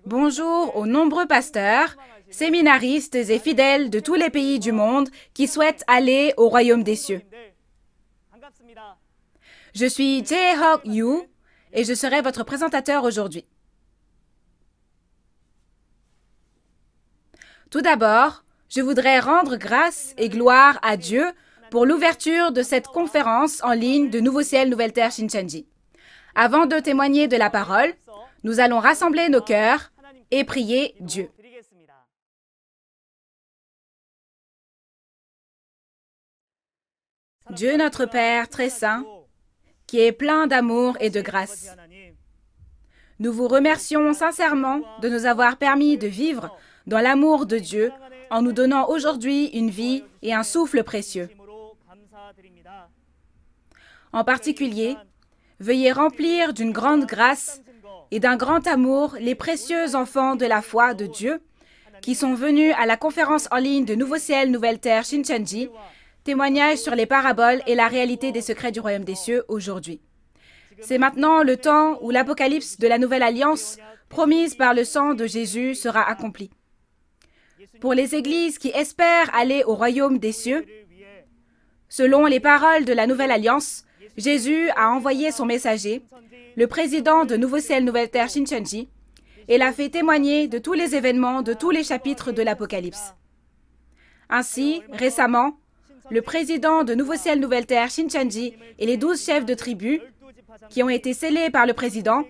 Bonjour aux nombreux pasteurs, séminaristes et fidèles de tous les pays du monde qui souhaitent aller au royaume des cieux. Je suis Jae-Hok Yoo et je serai votre présentateur aujourd'hui. Tout d'abord, je voudrais rendre grâce et gloire à Dieu pour l'ouverture de cette conférence en ligne de Nouveau Ciel, Nouvelle Terre Shincheonji. Avant de témoigner de la parole, nous allons rassembler nos cœurs et prier Dieu. Dieu notre Père très saint, qui est plein d'amour et de grâce, nous vous remercions sincèrement de nous avoir permis de vivre dans l'amour de Dieu en nous donnant aujourd'hui une vie et un souffle précieux. En particulier, veuillez remplir d'une grande grâce et d'un grand amour les précieux enfants de la foi de Dieu qui sont venus à la conférence en ligne de Nouveau Ciel, Nouvelle Terre Shincheonji, témoignage sur les paraboles et la réalité des secrets du royaume des cieux aujourd'hui. C'est maintenant le temps où l'apocalypse de la nouvelle alliance promise par le sang de Jésus sera accompli. Pour les églises qui espèrent aller au royaume des cieux, selon les paroles de la nouvelle alliance, Jésus a envoyé son messager, le président de Nouveau Ciel, Nouvelle Terre Shincheonji, et l'a fait témoigner de tous les événements de tous les chapitres de l'Apocalypse. Ainsi, récemment, le président de Nouveau Ciel, Nouvelle Terre Shincheonji et les 12 chefs de tribu, qui ont été scellés par le président,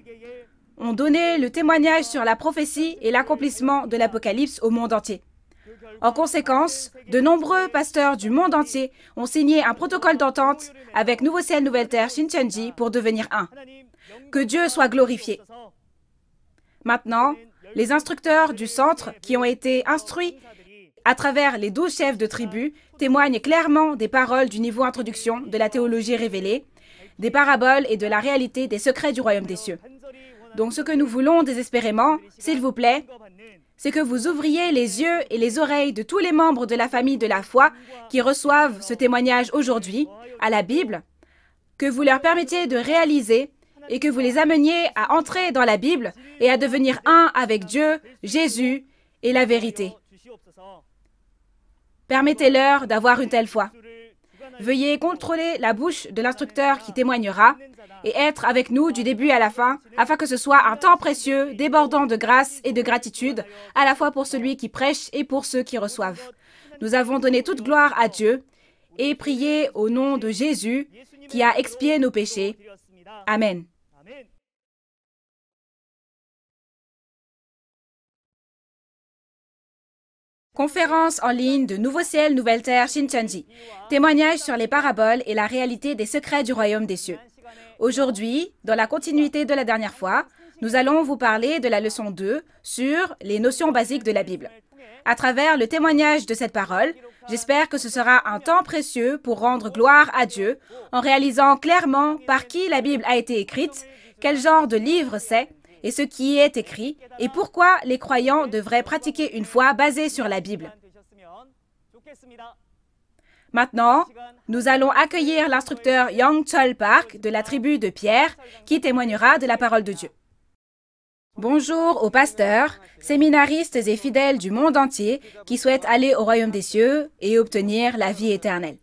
ont donné le témoignage sur la prophétie et l'accomplissement de l'Apocalypse au monde entier. En conséquence, de nombreux pasteurs du monde entier ont signé un protocole d'entente avec Nouveau Ciel, Nouvelle Terre Shincheonji pour devenir un. Que Dieu soit glorifié. Maintenant, les instructeurs du centre qui ont été instruits à travers les 12 chefs de tribu témoignent clairement des paroles du niveau introduction de la théologie révélée, des paraboles et de la réalité des secrets du royaume des cieux. Donc ce que nous voulons désespérément, s'il vous plaît, c'est que vous ouvriez les yeux et les oreilles de tous les membres de la famille de la foi qui reçoivent ce témoignage aujourd'hui à la Bible, que vous leur permettiez de réaliser et que vous les ameniez à entrer dans la Bible et à devenir un avec Dieu, Jésus et la vérité. Permettez-leur d'avoir une telle foi. Veuillez contrôler la bouche de l'instructeur qui témoignera et être avec nous du début à la fin, afin que ce soit un temps précieux, débordant de grâce et de gratitude, à la fois pour celui qui prêche et pour ceux qui reçoivent. Nous avons donné toute gloire à Dieu et prié au nom de Jésus qui a expié nos péchés. Amen. Conférence en ligne de Nouveau Ciel, Nouvelle Terre Shincheonji. Témoignage sur les paraboles et la réalité des secrets du royaume des cieux. Aujourd'hui, dans la continuité de la dernière fois, nous allons vous parler de la leçon 2 sur les notions basiques de la Bible. À travers le témoignage de cette parole, j'espère que ce sera un temps précieux pour rendre gloire à Dieu en réalisant clairement par qui la Bible a été écrite, quel genre de livre c'est, et ce qui y est écrit, et pourquoi les croyants devraient pratiquer une foi basée sur la Bible. Maintenant, nous allons accueillir l'instructeur Young-Chol Park de la tribu de Pierre, qui témoignera de la parole de Dieu. Bonjour aux pasteurs, séminaristes et fidèles du monde entier qui souhaitent aller au royaume des cieux et obtenir la vie éternelle.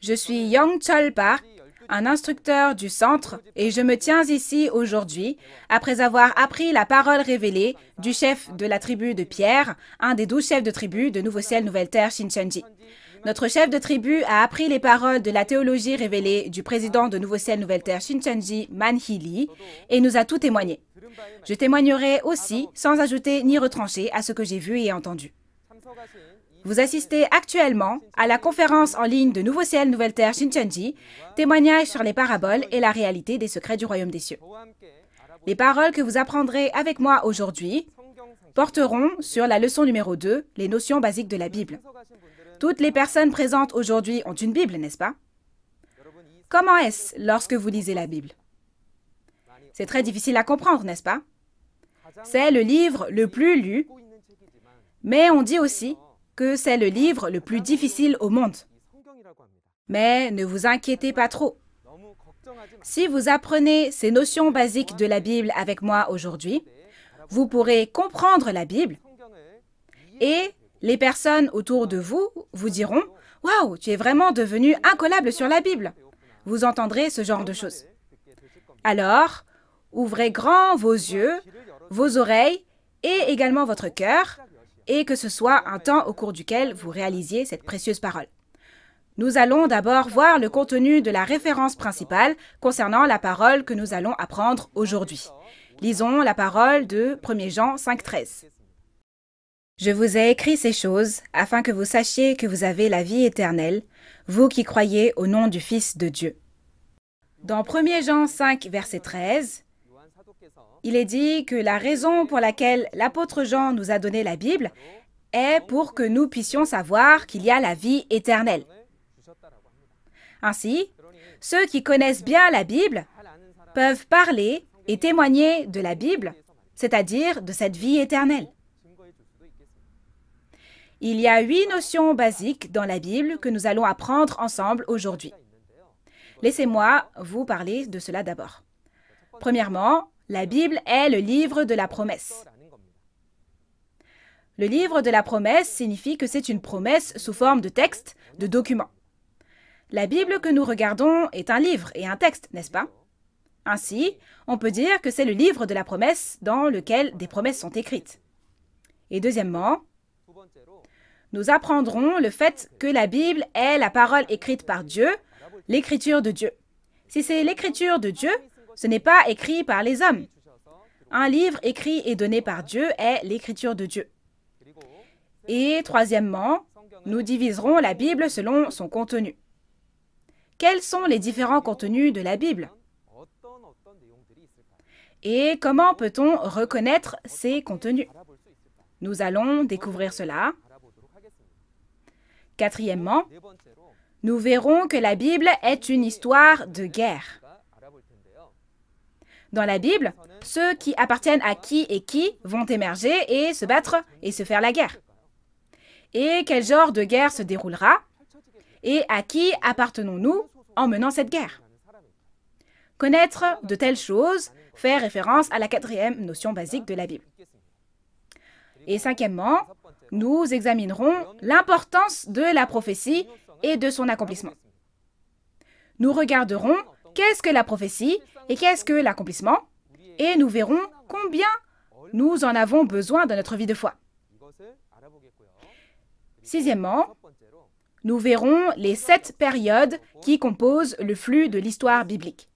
Je suis Young-Chol Park, un instructeur du centre, et je me tiens ici aujourd'hui après avoir appris la parole révélée du chef de la tribu de Pierre, un des 12 chefs de tribu de Nouveau Ciel, Nouvelle Terre Shincheonji. Notre chef de tribu a appris les paroles de la théologie révélée du président de Nouveau Ciel, Nouvelle Terre Shincheonji, Man-Hee Lee, et nous a tout témoigné. Je témoignerai aussi sans ajouter ni retrancher à ce que j'ai vu et entendu. Vous assistez actuellement à la conférence en ligne de Nouveau Ciel, Nouvelle Terre Shincheonji, témoignage sur les paraboles et la réalité des secrets du royaume des cieux. Les paroles que vous apprendrez avec moi aujourd'hui porteront sur la leçon numéro 2, les notions basiques de la Bible. Toutes les personnes présentes aujourd'hui ont une Bible, n'est-ce pas? Comment est-ce lorsque vous lisez la Bible? C'est très difficile à comprendre, n'est-ce pas? C'est le livre le plus lu, mais on dit aussi que c'est le livre le plus difficile au monde. Mais ne vous inquiétez pas trop. Si vous apprenez ces notions basiques de la Bible avec moi aujourd'hui, vous pourrez comprendre la Bible et les personnes autour de vous vous diront « Waouh, tu es vraiment devenu incollable sur la Bible !» Vous entendrez ce genre de choses. Alors, ouvrez grand vos yeux, vos oreilles et également votre cœur, et que ce soit un temps au cours duquel vous réalisiez cette précieuse parole. Nous allons d'abord voir le contenu de la référence principale concernant la parole que nous allons apprendre aujourd'hui. Lisons la parole de 1 Jean 5,13. Je vous ai écrit ces choses afin que vous sachiez que vous avez la vie éternelle, vous qui croyez au nom du Fils de Dieu. Dans 1 Jean 5, verset 13, il est dit que la raison pour laquelle l'apôtre Jean nous a donné la Bible est pour que nous puissions savoir qu'il y a la vie éternelle. Ainsi, ceux qui connaissent bien la Bible peuvent parler et témoigner de la Bible, c'est-à-dire de cette vie éternelle. Il y a 8 notions basiques dans la Bible que nous allons apprendre ensemble aujourd'hui. Laissez-moi vous parler de cela d'abord. Premièrement, la Bible est le livre de la promesse. Le livre de la promesse signifie que c'est une promesse sous forme de texte, de document. La Bible que nous regardons est un livre et un texte, n'est-ce pas? Ainsi, on peut dire que c'est le livre de la promesse dans lequel des promesses sont écrites. Et deuxièmement, nous apprendrons le fait que la Bible est la parole écrite par Dieu, l'écriture de Dieu. Si c'est l'écriture de Dieu, ce n'est pas écrit par les hommes. Un livre écrit et donné par Dieu est l'écriture de Dieu. Et troisièmement, nous diviserons la Bible selon son contenu. Quels sont les différents contenus de la Bible? Et comment peut-on reconnaître ces contenus? Nous allons découvrir cela. Quatrièmement, nous verrons que la Bible est une histoire de guerre. Dans la Bible, ceux qui appartiennent à qui et qui vont émerger et se battre et se faire la guerre. Et quel genre de guerre se déroulera? Et à qui appartenons-nous en menant cette guerre? Connaître de telles choses fait référence à la 4e notion basique de la Bible. Et cinquièmement, nous examinerons l'importance de la prophétie et de son accomplissement. Nous regarderons qu'est-ce que la prophétie et qu'est-ce que l'accomplissement, et nous verrons combien nous en avons besoin dans notre vie de foi. Sixièmement, nous verrons les 7 périodes qui composent le flux de l'histoire biblique.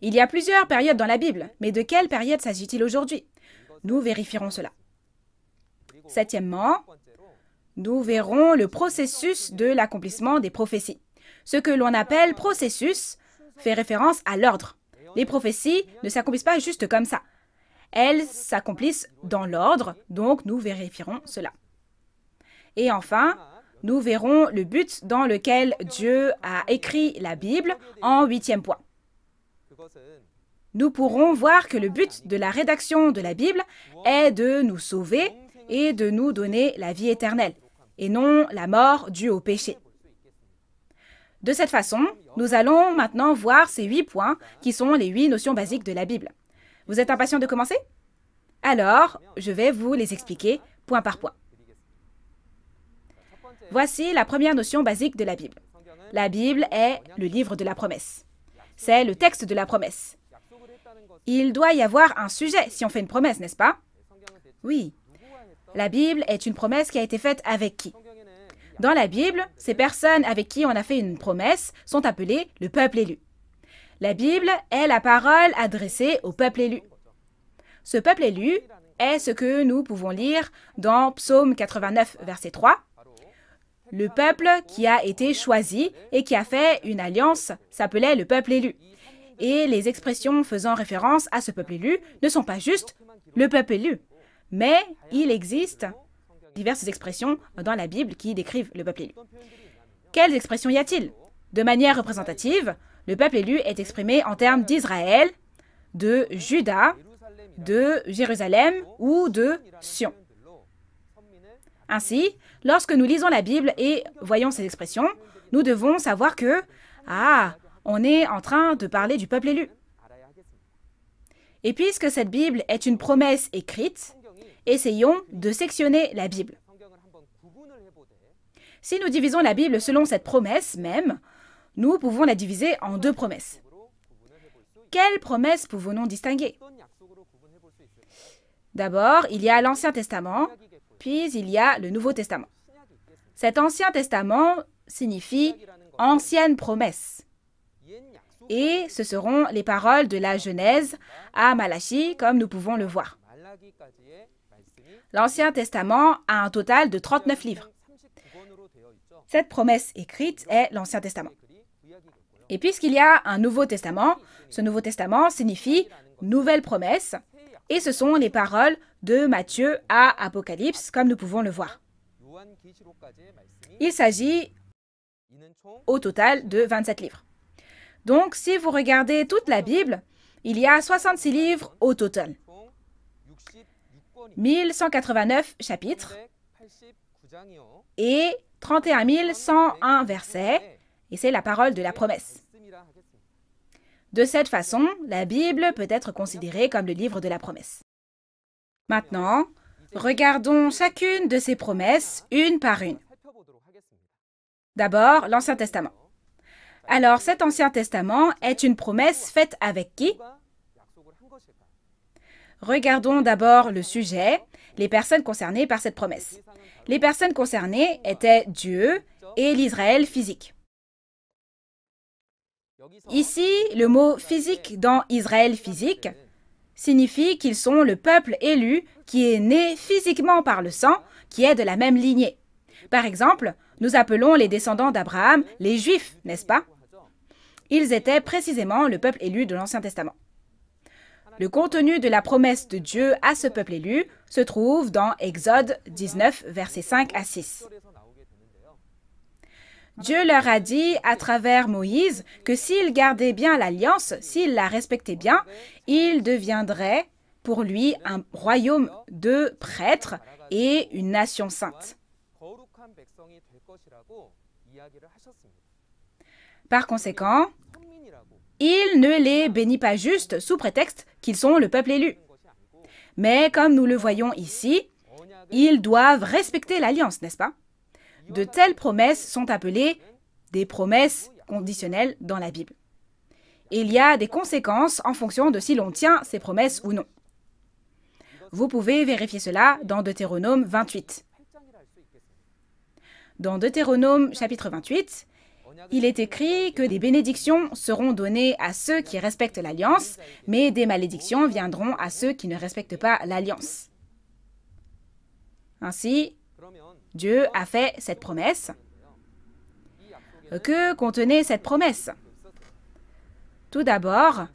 Il y a plusieurs périodes dans la Bible, mais de quelle période s'agit-il aujourd'hui? Nous vérifierons cela. Septièmement, nous verrons le processus de l'accomplissement des prophéties. Ce que l'on appelle processus fait référence à l'ordre. Les prophéties ne s'accomplissent pas juste comme ça. Elles s'accomplissent dans l'ordre, donc nous vérifierons cela. Et enfin, nous verrons le but dans lequel Dieu a écrit la Bible en 8e point. Nous pourrons voir que le but de la rédaction de la Bible est de nous sauver et de nous donner la vie éternelle, et non la mort due au péché. De cette façon, nous allons maintenant voir ces 8 points qui sont les 8 notions basiques de la Bible. Vous êtes impatient de commencer? Alors, je vais vous les expliquer point par point. Voici la première notion basique de la Bible. La Bible est le livre de la promesse. C'est le texte de la promesse. Il doit y avoir un sujet si on fait une promesse, n'est-ce pas? Oui. La Bible est une promesse qui a été faite avec qui? Dans la Bible, ces personnes avec qui on a fait une promesse sont appelées le peuple élu. La Bible est la parole adressée au peuple élu. Ce peuple élu est ce que nous pouvons lire dans Psaume 89, verset 3. Le peuple qui a été choisi et qui a fait une alliance s'appelait le peuple élu. Et les expressions faisant référence à ce peuple élu ne sont pas juste le peuple élu, mais il existe diverses expressions dans la Bible qui décrivent le peuple élu. Quelles expressions y a-t-il? De manière représentative, le peuple élu est exprimé en termes d'Israël, de Juda, de Jérusalem ou de Sion. Ainsi, lorsque nous lisons la Bible et voyons ces expressions, nous devons savoir que Ah, on est en train de parler du peuple élu. Et puisque cette Bible est une promesse écrite, essayons de sectionner la Bible. Si nous divisons la Bible selon cette promesse même, nous pouvons la diviser en deux promesses. Quelles promesses pouvons-nous distinguer? D'abord, il y a l'Ancien Testament, puis il y a le Nouveau Testament. Cet Ancien Testament signifie « ancienne promesse ». Et ce seront les paroles de la Genèse à Malachie, comme nous pouvons le voir. L'Ancien Testament a un total de 39 livres. Cette promesse écrite est l'Ancien Testament. Et puisqu'il y a un Nouveau Testament, ce Nouveau Testament signifie « nouvelle promesse » et ce sont les paroles de Matthieu à Apocalypse, comme nous pouvons le voir. Il s'agit au total de 27 livres. Donc, si vous regardez toute la Bible, il y a 66 livres au total. 1189 chapitres et 31 101 versets, et c'est la parole de la promesse. De cette façon, la Bible peut être considérée comme le livre de la promesse. Maintenant, regardons chacune de ces promesses une par une. D'abord, l'Ancien Testament. Alors, cet Ancien Testament est une promesse faite avec qui? Regardons d'abord le sujet, les personnes concernées par cette promesse. Les personnes concernées étaient Dieu et l'Israël physique. Ici, le mot « physique » dans Israël physique signifie qu'ils sont le peuple élu qui est né physiquement par le sang, qui est de la même lignée. Par exemple, nous appelons les descendants d'Abraham les Juifs, n'est-ce pas? Ils étaient précisément le peuple élu de l'Ancien Testament. Le contenu de la promesse de Dieu à ce peuple élu se trouve dans Exode 19, versets 5 à 6. Dieu leur a dit à travers Moïse que s'ils gardaient bien l'alliance, s'ils la respectaient bien, il deviendrait pour lui un royaume de prêtres et une nation sainte. Par conséquent, il ne les bénit pas juste sous prétexte qu'ils sont le peuple élu. Mais comme nous le voyons ici, ils doivent respecter l'alliance, n'est-ce pas? De telles promesses sont appelées des promesses conditionnelles dans la Bible. Il y a des conséquences en fonction de si l'on tient ces promesses ou non. Vous pouvez vérifier cela dans Deutéronome 28. Dans Deutéronome chapitre 28, il est écrit que des bénédictions seront données à ceux qui respectent l'alliance, mais des malédictions viendront à ceux qui ne respectent pas l'alliance. Ainsi, Dieu a fait cette promesse. Que contenait cette promesse? Tout d'abord,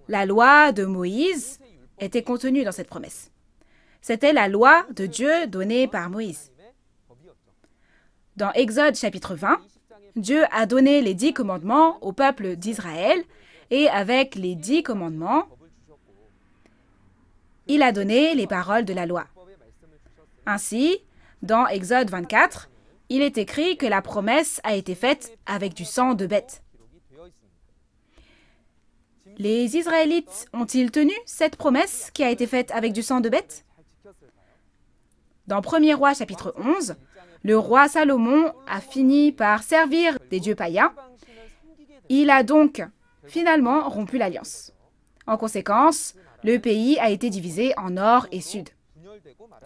la loi de Moïse était contenue dans cette promesse. C'était la loi de Dieu donnée par Moïse. Dans Exode chapitre 20, Dieu a donné les 10 commandements au peuple d'Israël et avec les 10 commandements, il a donné les paroles de la loi. Ainsi, dans Exode 24, il est écrit que la promesse a été faite avec du sang de bête. Les Israélites ont-ils tenu cette promesse qui a été faite avec du sang de bête? Dans 1er Roi chapitre 11, le roi Salomon a fini par servir des dieux païens. Il a donc finalement rompu l'alliance. En conséquence, le pays a été divisé en nord et sud.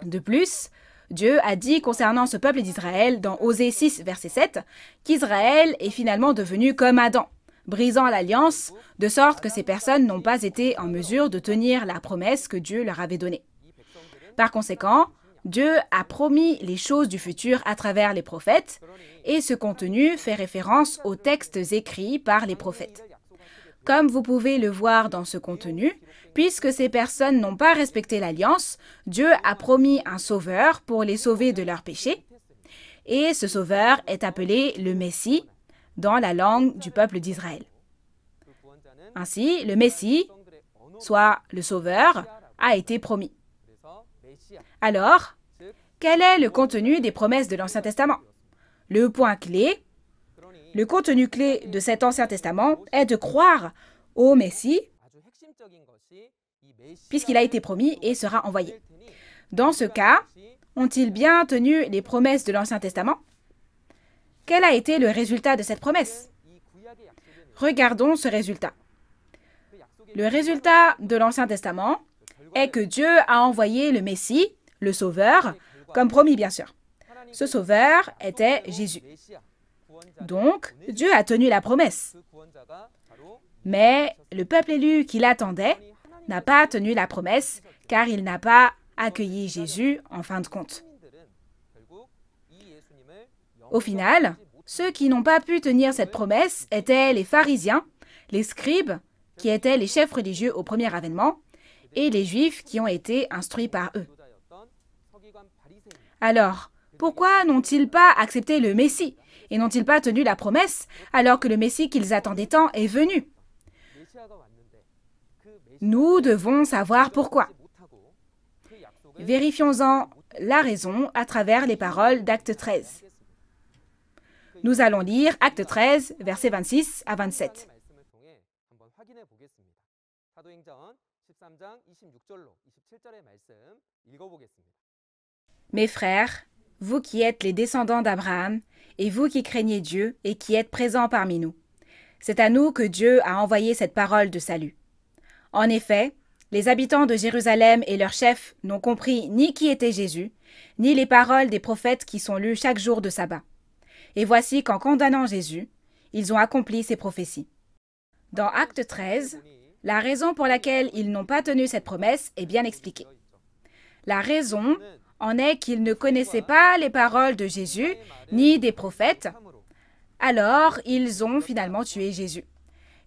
De plus, Dieu a dit concernant ce peuple d'Israël dans Osée 6, verset 7, qu'Israël est finalement devenu comme Adam, brisant l'alliance, de sorte que ces personnes n'ont pas été en mesure de tenir la promesse que Dieu leur avait donnée. Par conséquent, Dieu a promis les choses du futur à travers les prophètes, et ce contenu fait référence aux textes écrits par les prophètes. Comme vous pouvez le voir dans ce contenu, puisque ces personnes n'ont pas respecté l'alliance, Dieu a promis un sauveur pour les sauver de leurs péchés, et ce sauveur est appelé le Messie dans la langue du peuple d'Israël. Ainsi, le Messie, soit le sauveur, a été promis. Alors, quel est le contenu des promesses de l'Ancien Testament? Le point clé, Le contenu clé de cet Ancien Testament est de croire au Messie, puisqu'il a été promis et sera envoyé. Dans ce cas, ont-ils bien tenu les promesses de l'Ancien Testament? Quel a été le résultat de cette promesse? Regardons ce résultat. Le résultat de l'Ancien Testament est que Dieu a envoyé le Messie, le Sauveur, comme promis bien sûr. Ce Sauveur était Jésus. Donc, Dieu a tenu la promesse. Mais le peuple élu qui l'attendait n'a pas tenu la promesse car il n'a pas accueilli Jésus en fin de compte. Au final, ceux qui n'ont pas pu tenir cette promesse étaient les pharisiens, les scribes, qui étaient les chefs religieux au premier avènement, et les Juifs qui ont été instruits par eux. Alors, pourquoi n'ont-ils pas accepté le Messie et n'ont-ils pas tenu la promesse alors que le Messie qu'ils attendaient tant est venu? Nous devons savoir pourquoi. Vérifions-en la raison à travers les paroles d'Acte 13. Nous allons lire Acte 13, versets 26 à 27. Mes frères, vous qui êtes les descendants d'Abraham, et vous qui craignez Dieu et qui êtes présents parmi nous, c'est à nous que Dieu a envoyé cette parole de salut. En effet, les habitants de Jérusalem et leurs chefs n'ont compris ni qui était Jésus, ni les paroles des prophètes qui sont lues chaque jour de sabbat. Et voici qu'en condamnant Jésus, ils ont accompli ces prophéties. Dans Acte 13, la raison pour laquelle ils n'ont pas tenu cette promesse est bien expliquée. La raison en est qu'ils ne connaissaient pas les paroles de Jésus ni des prophètes, alors ils ont finalement tué Jésus.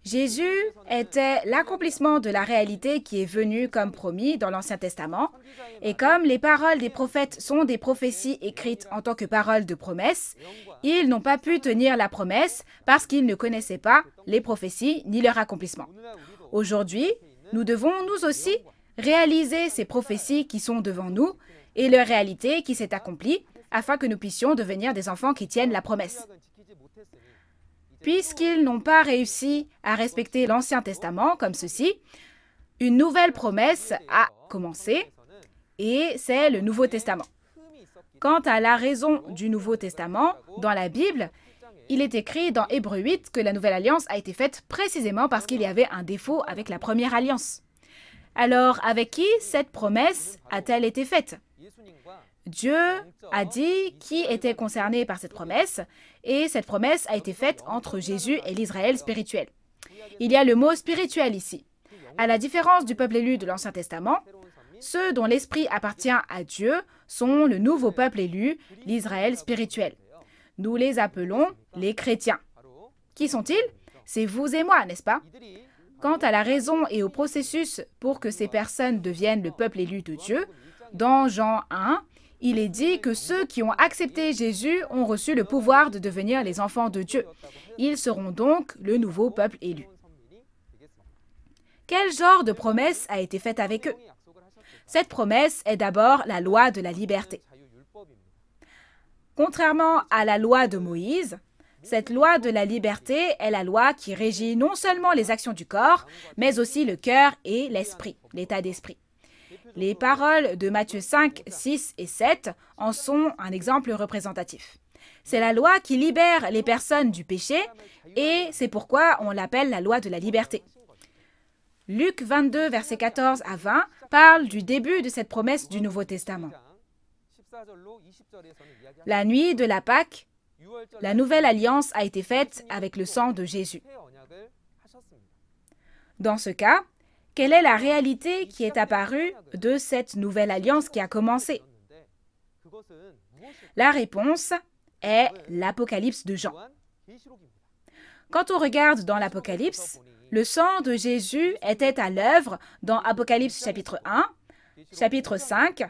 Jésus était l'accomplissement de la réalité qui est venue comme promis dans l'Ancien Testament, et comme les paroles des prophètes sont des prophéties écrites en tant que paroles de promesse, ils n'ont pas pu tenir la promesse parce qu'ils ne connaissaient pas les prophéties ni leur accomplissement. Aujourd'hui, nous devons nous aussi réaliser ces prophéties qui sont devant nous et leur réalité qui s'est accomplie afin que nous puissions devenir des enfants qui tiennent la promesse. Puisqu'ils n'ont pas réussi à respecter l'Ancien Testament comme ceci, une nouvelle promesse a commencé et c'est le Nouveau Testament. Quant à la raison du Nouveau Testament, dans la Bible, il est écrit dans Hébreux 8 que la Nouvelle Alliance a été faite précisément parce qu'il y avait un défaut avec la première alliance. Alors, avec qui cette promesse a-t-elle été faite? Dieu a dit qui était concerné par cette promesse, et cette promesse a été faite entre Jésus et l'Israël spirituel. Il y a le mot spirituel ici. À la différence du peuple élu de l'Ancien Testament, ceux dont l'esprit appartient à Dieu sont le nouveau peuple élu, l'Israël spirituel. Nous les appelons les chrétiens. Qui sont-ils? C'est vous et moi, n'est-ce pas? Quant à la raison et au processus pour que ces personnes deviennent le peuple élu de Dieu, dans Jean 1, il est dit que ceux qui ont accepté Jésus ont reçu le pouvoir de devenir les enfants de Dieu. Ils seront donc le nouveau peuple élu. Quel genre de promesse a été faite avec eux? Cette promesse est d'abord la loi de la liberté. Contrairement à la loi de Moïse, cette loi de la liberté est la loi qui régit non seulement les actions du corps, mais aussi le cœur et l'esprit, l'état d'esprit. Les paroles de Matthieu 5, 6 et 7 en sont un exemple représentatif. C'est la loi qui libère les personnes du péché et c'est pourquoi on l'appelle la loi de la liberté. Luc 22, versets 14 à 20 parle du début de cette promesse du Nouveau Testament. La nuit de la Pâque, la nouvelle alliance a été faite avec le sang de Jésus. Dans ce cas, quelle est la réalité qui est apparue de cette nouvelle alliance qui a commencé? La réponse est l'Apocalypse de Jean. Quand on regarde dans l'Apocalypse, le sang de Jésus était à l'œuvre dans Apocalypse chapitre 1, chapitre 5,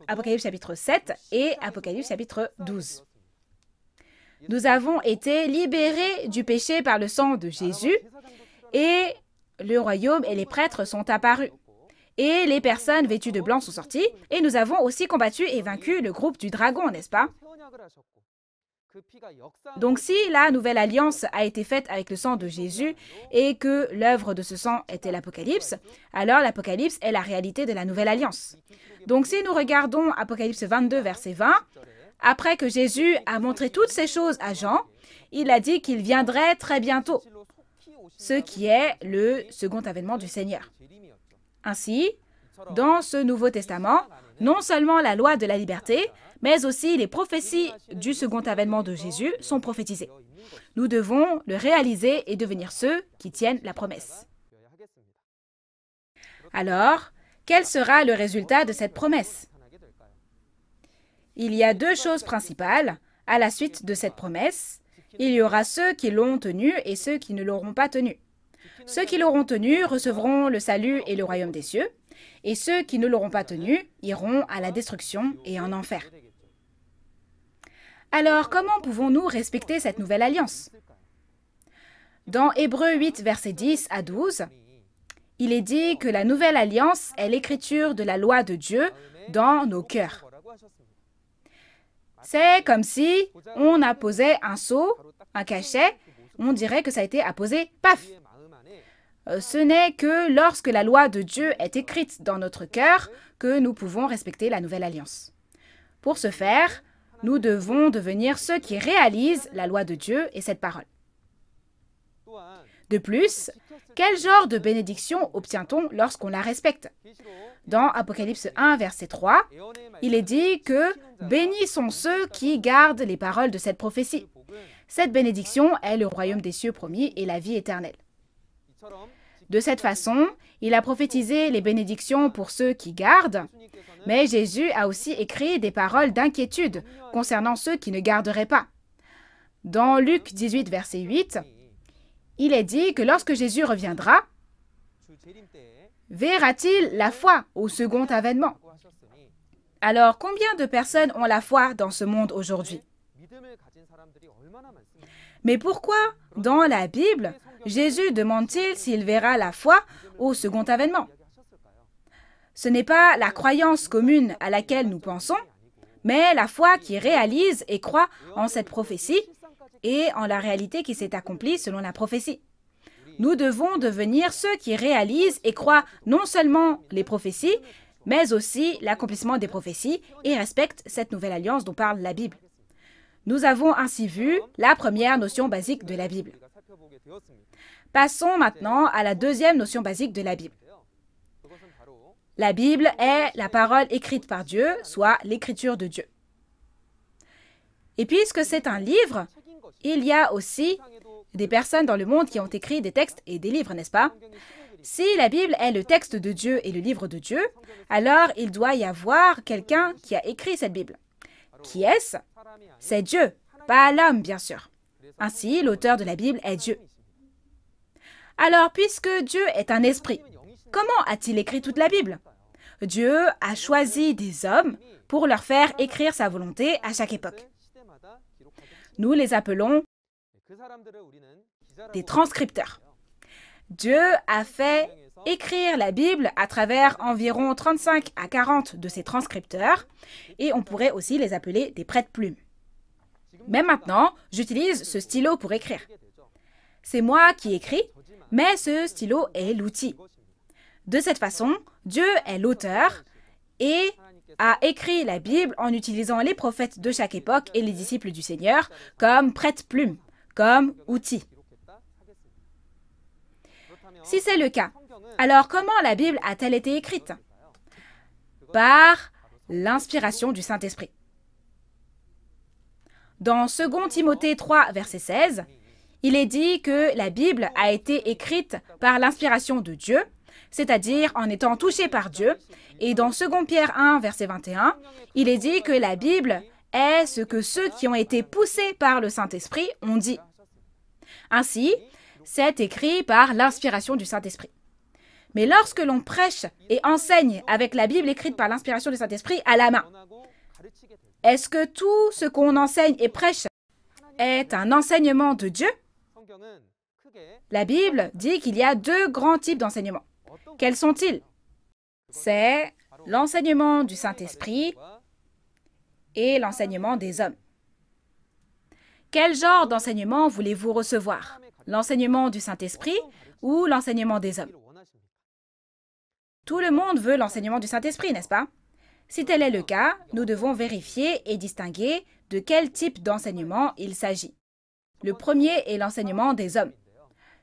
Apocalypse chapitre 7 et Apocalypse chapitre 12. Nous avons été libérés du péché par le sang de Jésus et le royaume et les prêtres sont apparus. Et les personnes vêtues de blanc sont sorties et nous avons aussi combattu et vaincu le groupe du dragon, n'est-ce pas? Donc si la nouvelle alliance a été faite avec le sang de Jésus et que l'œuvre de ce sang était l'Apocalypse, alors l'Apocalypse est la réalité de la nouvelle alliance. Donc si nous regardons Apocalypse 22, verset 20, après que Jésus a montré toutes ces choses à Jean, il a dit qu'il viendrait très bientôt, ce qui est le second avènement du Seigneur. Ainsi, dans ce Nouveau Testament, non seulement la loi de la liberté, mais aussi les prophéties du second avènement de Jésus sont prophétisées. Nous devons le réaliser et devenir ceux qui tiennent la promesse. Alors, quel sera le résultat de cette promesse? Il y a deux choses principales à la suite de cette promesse. Il y aura ceux qui l'ont tenue et ceux qui ne l'auront pas tenue. Ceux qui l'auront tenue recevront le salut et le royaume des cieux, et ceux qui ne l'auront pas tenue iront à la destruction et en enfer. Alors, comment pouvons-nous respecter cette nouvelle alliance? Dans Hébreux 8, versets 10 à 12, il est dit que la nouvelle alliance est l'écriture de la loi de Dieu dans nos cœurs. C'est comme si on apposait un sceau, un cachet, on dirait que ça a été apposé, paf! Ce n'est que lorsque la loi de Dieu est écrite dans notre cœur que nous pouvons respecter la nouvelle alliance. Pour ce faire, nous devons devenir ceux qui réalisent la loi de Dieu et cette parole. De plus, quel genre de bénédiction obtient-on lorsqu'on la respecte? Dans Apocalypse 1, verset 3, il est dit que « Bénis sont ceux qui gardent les paroles de cette prophétie ». Cette bénédiction est le royaume des cieux promis et la vie éternelle. De cette façon, il a prophétisé les bénédictions pour ceux qui gardent, mais Jésus a aussi écrit des paroles d'inquiétude concernant ceux qui ne garderaient pas. Dans Luc 18, verset 8, il est dit que lorsque Jésus reviendra, verra-t-il la foi au second avènement? Alors, combien de personnes ont la foi dans ce monde aujourd'hui? Mais pourquoi, dans la Bible, Jésus demande-t-il s'il verra la foi au second avènement? Ce n'est pas la croyance commune à laquelle nous pensons, mais la foi qui réalise et croit en cette prophétie et en la réalité qui s'est accomplie selon la prophétie. Nous devons devenir ceux qui réalisent et croient non seulement les prophéties, mais aussi l'accomplissement des prophéties et respectent cette nouvelle alliance dont parle la Bible. Nous avons ainsi vu la première notion basique de la Bible. Passons maintenant à la deuxième notion basique de la Bible. La Bible est la parole écrite par Dieu, soit l'écriture de Dieu. Et puisque c'est un livre, il y a aussi des personnes dans le monde qui ont écrit des textes et des livres, n'est-ce pas? Si la Bible est le texte de Dieu et le livre de Dieu, alors il doit y avoir quelqu'un qui a écrit cette Bible. Qui est-ce? C'est Dieu, pas l'homme, bien sûr. Ainsi, l'auteur de la Bible est Dieu. Alors, puisque Dieu est un esprit, comment a-t-il écrit toute la Bible? Dieu a choisi des hommes pour leur faire écrire sa volonté à chaque époque. Nous les appelons des transcripteurs. Dieu a fait écrire la Bible à travers environ 35 à 40 de ces transcripteurs et on pourrait aussi les appeler des prête-plumes. Mais maintenant, j'utilise ce stylo pour écrire. C'est moi qui écris, mais ce stylo est l'outil. De cette façon, Dieu est l'auteur et a écrit la Bible en utilisant les prophètes de chaque époque et les disciples du Seigneur comme prête-plume, comme outil. Si c'est le cas, alors comment la Bible a-t-elle été écrite? Par l'inspiration du Saint-Esprit. Dans 2 Timothée 3, verset 16, il est dit que la Bible a été écrite par l'inspiration de Dieu, c'est-à-dire en étant touchée par Dieu. Et dans 2 Pierre 1, verset 21, il est dit que la Bible est ce que ceux qui ont été poussés par le Saint-Esprit ont dit. Ainsi, c'est écrit par l'inspiration du Saint-Esprit. Mais lorsque l'on prêche et enseigne avec la Bible écrite par l'inspiration du Saint-Esprit à la main, est-ce que tout ce qu'on enseigne et prêche est un enseignement de Dieu? La Bible dit qu'il y a deux grands types d'enseignements. Quels sont-ils? C'est l'enseignement du Saint-Esprit et l'enseignement des hommes. Quel genre d'enseignement voulez-vous recevoir? L'enseignement du Saint-Esprit ou l'enseignement des hommes? Tout le monde veut l'enseignement du Saint-Esprit, n'est-ce pas? Si tel est le cas, nous devons vérifier et distinguer de quel type d'enseignement il s'agit. Le premier est l'enseignement des hommes.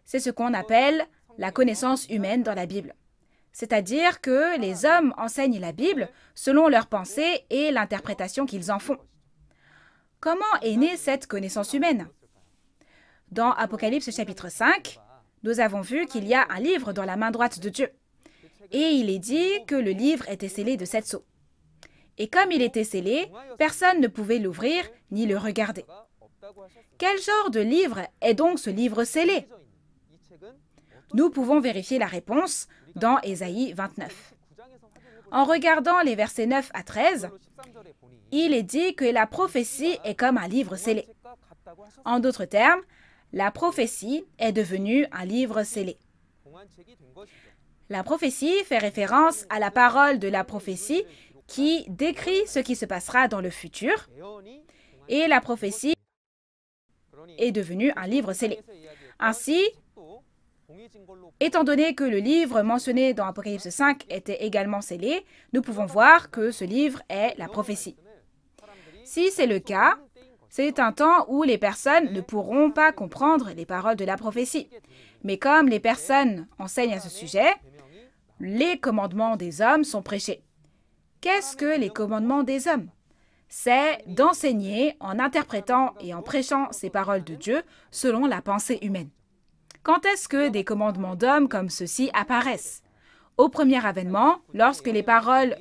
C'est ce qu'on appelle la connaissance humaine dans la Bible. C'est-à-dire que les hommes enseignent la Bible selon leurs pensées et l'interprétation qu'ils en font. Comment est née cette connaissance humaine? Dans Apocalypse chapitre 5, nous avons vu qu'il y a un livre dans la main droite de Dieu. Et il est dit que le livre était scellé de 7 sceaux. Et comme il était scellé, personne ne pouvait l'ouvrir ni le regarder. Quel genre de livre est donc ce livre scellé? Nous pouvons vérifier la réponse dans Ésaïe 29. En regardant les versets 9 à 13, il est dit que la prophétie est comme un livre scellé. En d'autres termes, la prophétie est devenue un livre scellé. La prophétie fait référence à la parole de la prophétie qui décrit ce qui se passera dans le futur, et la prophétie est devenue un livre scellé. Ainsi, étant donné que le livre mentionné dans Apocalypse 5 était également scellé, nous pouvons voir que ce livre est la prophétie. Si c'est le cas, c'est un temps où les personnes ne pourront pas comprendre les paroles de la prophétie. Mais comme les personnes enseignent à ce sujet, les commandements des hommes sont prêchés. Qu'est-ce que les commandements des hommes? C'est d'enseigner en interprétant et en prêchant ces paroles de Dieu selon la pensée humaine. Quand est-ce que des commandements d'hommes comme ceux-ci apparaissent? Au premier avènement, lorsque les paroles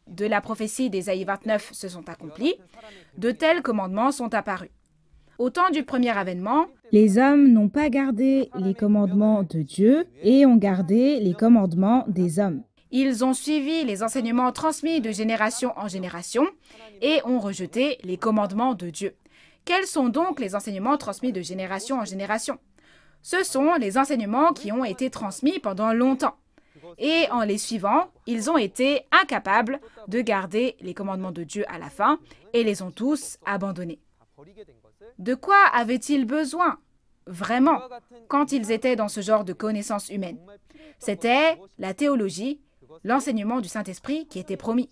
de la prophétie d'Ésaïe 29 se sont accomplies, de tels commandements sont apparus. Au temps du premier avènement, les hommes n'ont pas gardé les commandements de Dieu et ont gardé les commandements des hommes. Ils ont suivi les enseignements transmis de génération en génération et ont rejeté les commandements de Dieu. Quels sont donc les enseignements transmis de génération en génération? Ce sont les enseignements qui ont été transmis pendant longtemps. Et en les suivant, ils ont été incapables de garder les commandements de Dieu à la fin et les ont tous abandonnés. De quoi avaient-ils besoin, vraiment, quand ils étaient dans ce genre de connaissances humaines? C'était la théologie, l'enseignement du Saint-Esprit qui était promis.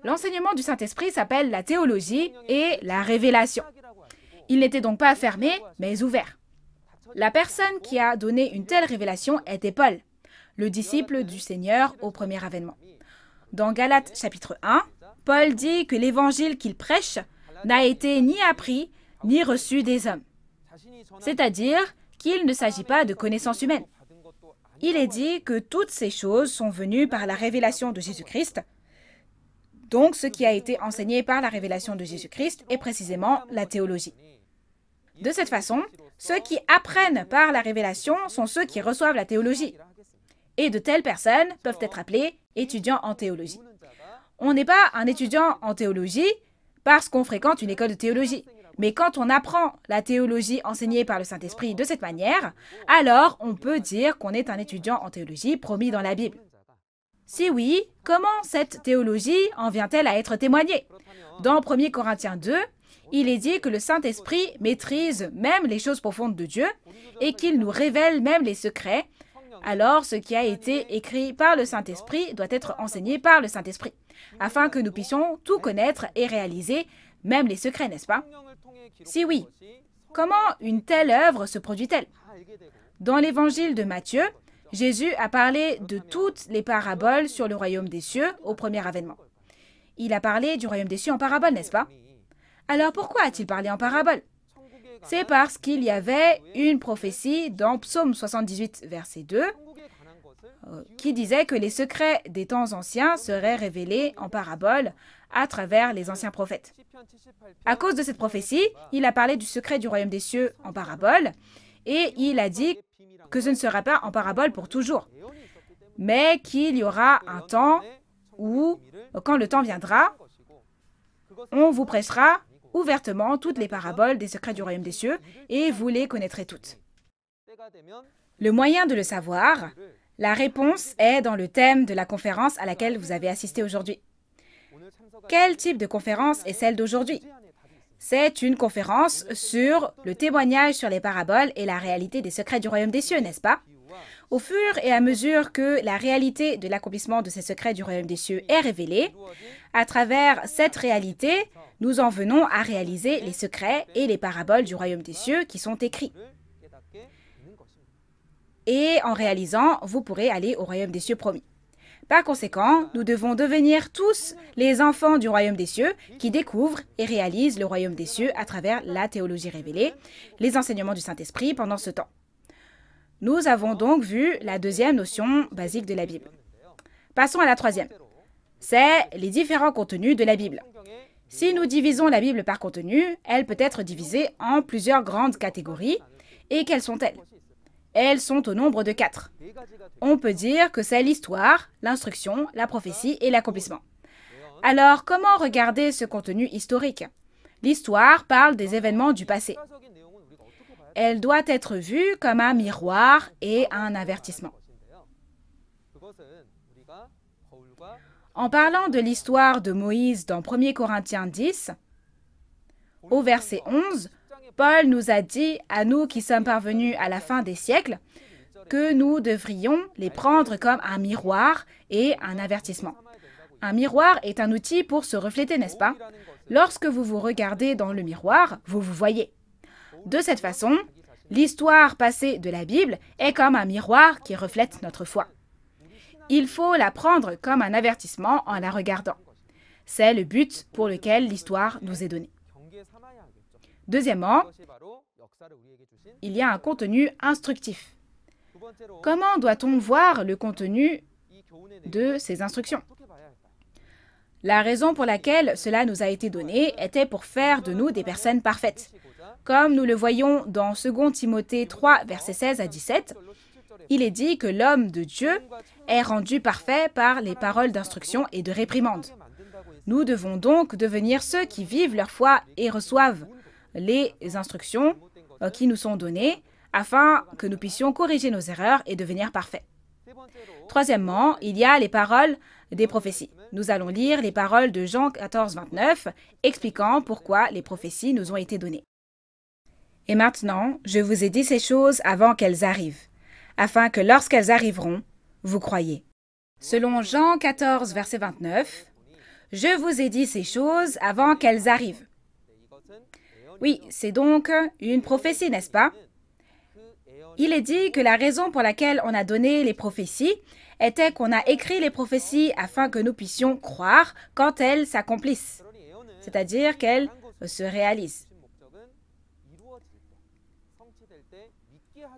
L'enseignement du Saint-Esprit s'appelle la théologie et la révélation. Il n'était donc pas fermé, mais ouvert. La personne qui a donné une telle révélation était Paul, le disciple du Seigneur au premier avènement. Dans Galates chapitre 1, Paul dit que l'évangile qu'il prêche n'a été ni appris ni reçu des hommes. C'est-à-dire qu'il ne s'agit pas de connaissances humaines. Il est dit que toutes ces choses sont venues par la révélation de Jésus-Christ. Donc, ce qui a été enseigné par la révélation de Jésus-Christ est précisément la théologie. De cette façon, ceux qui apprennent par la révélation sont ceux qui reçoivent la théologie. Et de telles personnes peuvent être appelées étudiants en théologie. On n'est pas un étudiant en théologie parce qu'on fréquente une école de théologie. Mais quand on apprend la théologie enseignée par le Saint-Esprit de cette manière, alors on peut dire qu'on est un étudiant en théologie promis dans la Bible. Si oui, comment cette théologie en vient-elle à être témoignée? Dans 1 Corinthiens 2, il est dit que le Saint-Esprit maîtrise même les choses profondes de Dieu et qu'il nous révèle même les secrets. Alors, ce qui a été écrit par le Saint-Esprit doit être enseigné par le Saint-Esprit, afin que nous puissions tout connaître et réaliser, même les secrets, n'est-ce pas? Si oui, comment une telle œuvre se produit-elle? Dans l'évangile de Matthieu, Jésus a parlé de toutes les paraboles sur le royaume des cieux au premier avènement. Il a parlé du royaume des cieux en parabole, n'est-ce pas? Alors pourquoi a-t-il parlé en parabole? C'est parce qu'il y avait une prophétie dans Psaume 78, verset 2, qui disait que les secrets des temps anciens seraient révélés en parabole à travers les anciens prophètes. À cause de cette prophétie, il a parlé du secret du royaume des cieux en parabole, et il a dit que ce ne sera pas en parabole pour toujours, mais qu'il y aura un temps où, quand le temps viendra, on vous prêchera ouvertement toutes les paraboles des secrets du royaume des cieux, et vous les connaîtrez toutes. Le moyen de le savoir, la réponse est dans le thème de la conférence à laquelle vous avez assisté aujourd'hui. Quel type de conférence est celle d'aujourd'hui? C'est une conférence sur le témoignage sur les paraboles et la réalité des secrets du royaume des cieux, n'est-ce pas? Au fur et à mesure que la réalité de l'accomplissement de ces secrets du royaume des cieux est révélée, à travers cette réalité, nous en venons à réaliser les secrets et les paraboles du royaume des cieux qui sont écrits. Et en réalisant, vous pourrez aller au royaume des cieux promis. Par conséquent, nous devons devenir tous les enfants du royaume des cieux qui découvrent et réalisent le royaume des cieux à travers la théologie révélée, les enseignements du Saint-Esprit pendant ce temps. Nous avons donc vu la deuxième notion basique de la Bible. Passons à la troisième. C'est les différents contenus de la Bible. Si nous divisons la Bible par contenu, elle peut être divisée en plusieurs grandes catégories. Et quelles sont-elles? Elles sont au nombre de 4. On peut dire que c'est l'histoire, l'instruction, la prophétie et l'accomplissement. Alors, comment regarder ce contenu historique? L'histoire parle des événements du passé. Elle doit être vue comme un miroir et un avertissement. En parlant de l'histoire de Moïse dans 1 Corinthiens 10, au verset 11, Paul nous a dit, à nous qui sommes parvenus à la fin des siècles, que nous devrions les prendre comme un miroir et un avertissement. Un miroir est un outil pour se refléter, n'est-ce pas? Lorsque vous vous regardez dans le miroir, vous vous voyez. De cette façon, l'histoire passée de la Bible est comme un miroir qui reflète notre foi. Il faut la prendre comme un avertissement en la regardant. C'est le but pour lequel l'histoire nous est donnée. Deuxièmement, il y a un contenu instructif. Comment doit-on voir le contenu de ces instructions? La raison pour laquelle cela nous a été donné était pour faire de nous des personnes parfaites. Comme nous le voyons dans 2 Timothée 3, versets 16 à 17, il est dit que l'homme de Dieu est rendu parfait par les paroles d'instruction et de réprimande. Nous devons donc devenir ceux qui vivent leur foi et reçoivent les instructions qui nous sont données afin que nous puissions corriger nos erreurs et devenir parfaits. Troisièmement, il y a les paroles des prophéties. Nous allons lire les paroles de Jean 14, 29, expliquant pourquoi les prophéties nous ont été données. Et maintenant, je vous ai dit ces choses avant qu'elles arrivent, afin que lorsqu'elles arriveront, vous croyiez. Selon Jean 14, verset 29, « Je vous ai dit ces choses avant qu'elles arrivent. » Oui, c'est donc une prophétie, n'est-ce pas? Il est dit que la raison pour laquelle on a donné les prophéties était qu'on a écrit les prophéties afin que nous puissions croire quand elles s'accomplissent, c'est-à-dire qu'elles se réalisent.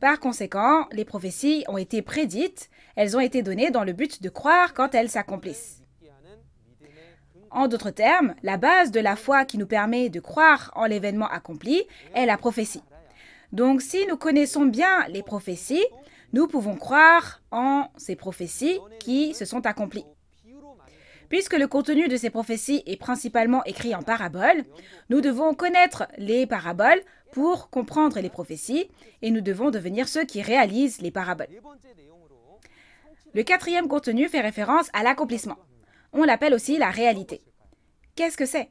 Par conséquent, les prophéties ont été prédites, elles ont été données dans le but de croire quand elles s'accomplissent. En d'autres termes, la base de la foi qui nous permet de croire en l'événement accompli est la prophétie. Donc, si nous connaissons bien les prophéties, nous pouvons croire en ces prophéties qui se sont accomplies. Puisque le contenu de ces prophéties est principalement écrit en paraboles, nous devons connaître les paraboles pour comprendre les prophéties et nous devons devenir ceux qui réalisent les paraboles. Le quatrième contenu fait référence à l'accomplissement. On l'appelle aussi la réalité. Qu'est-ce que c'est?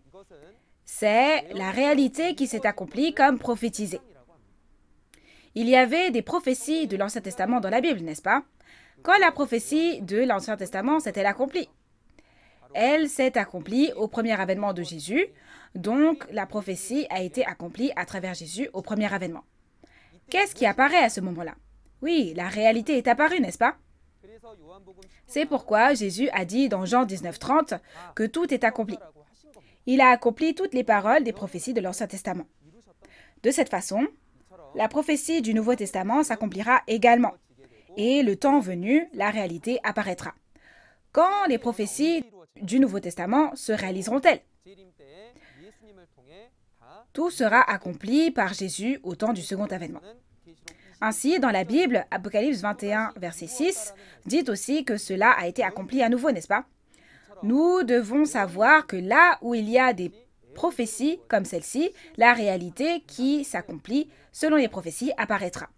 C'est la réalité qui s'est accomplie comme prophétisée. Il y avait des prophéties de l'Ancien Testament dans la Bible, n'est-ce pas? Quand la prophétie de l'Ancien Testament s'est-elle accomplie? Elle s'est accomplie au premier avènement de Jésus, donc la prophétie a été accomplie à travers Jésus au premier avènement. Qu'est-ce qui apparaît à ce moment-là? Oui, la réalité est apparue, n'est-ce pas? C'est pourquoi Jésus a dit dans Jean 19, 30 que tout est accompli. Il a accompli toutes les paroles des prophéties de l'Ancien Testament. De cette façon, la prophétie du Nouveau Testament s'accomplira également. Et le temps venu, la réalité apparaîtra. Quand les prophéties du Nouveau Testament se réaliseront-elles? Tout sera accompli par Jésus au temps du second avènement. Ainsi, dans la Bible, Apocalypse 21, verset 6, dit aussi que cela a été accompli à nouveau, n'est-ce pas? Nous devons savoir que là où il y a des prophéties comme celle-ci, la réalité qui s'accomplit selon les prophéties apparaîtra.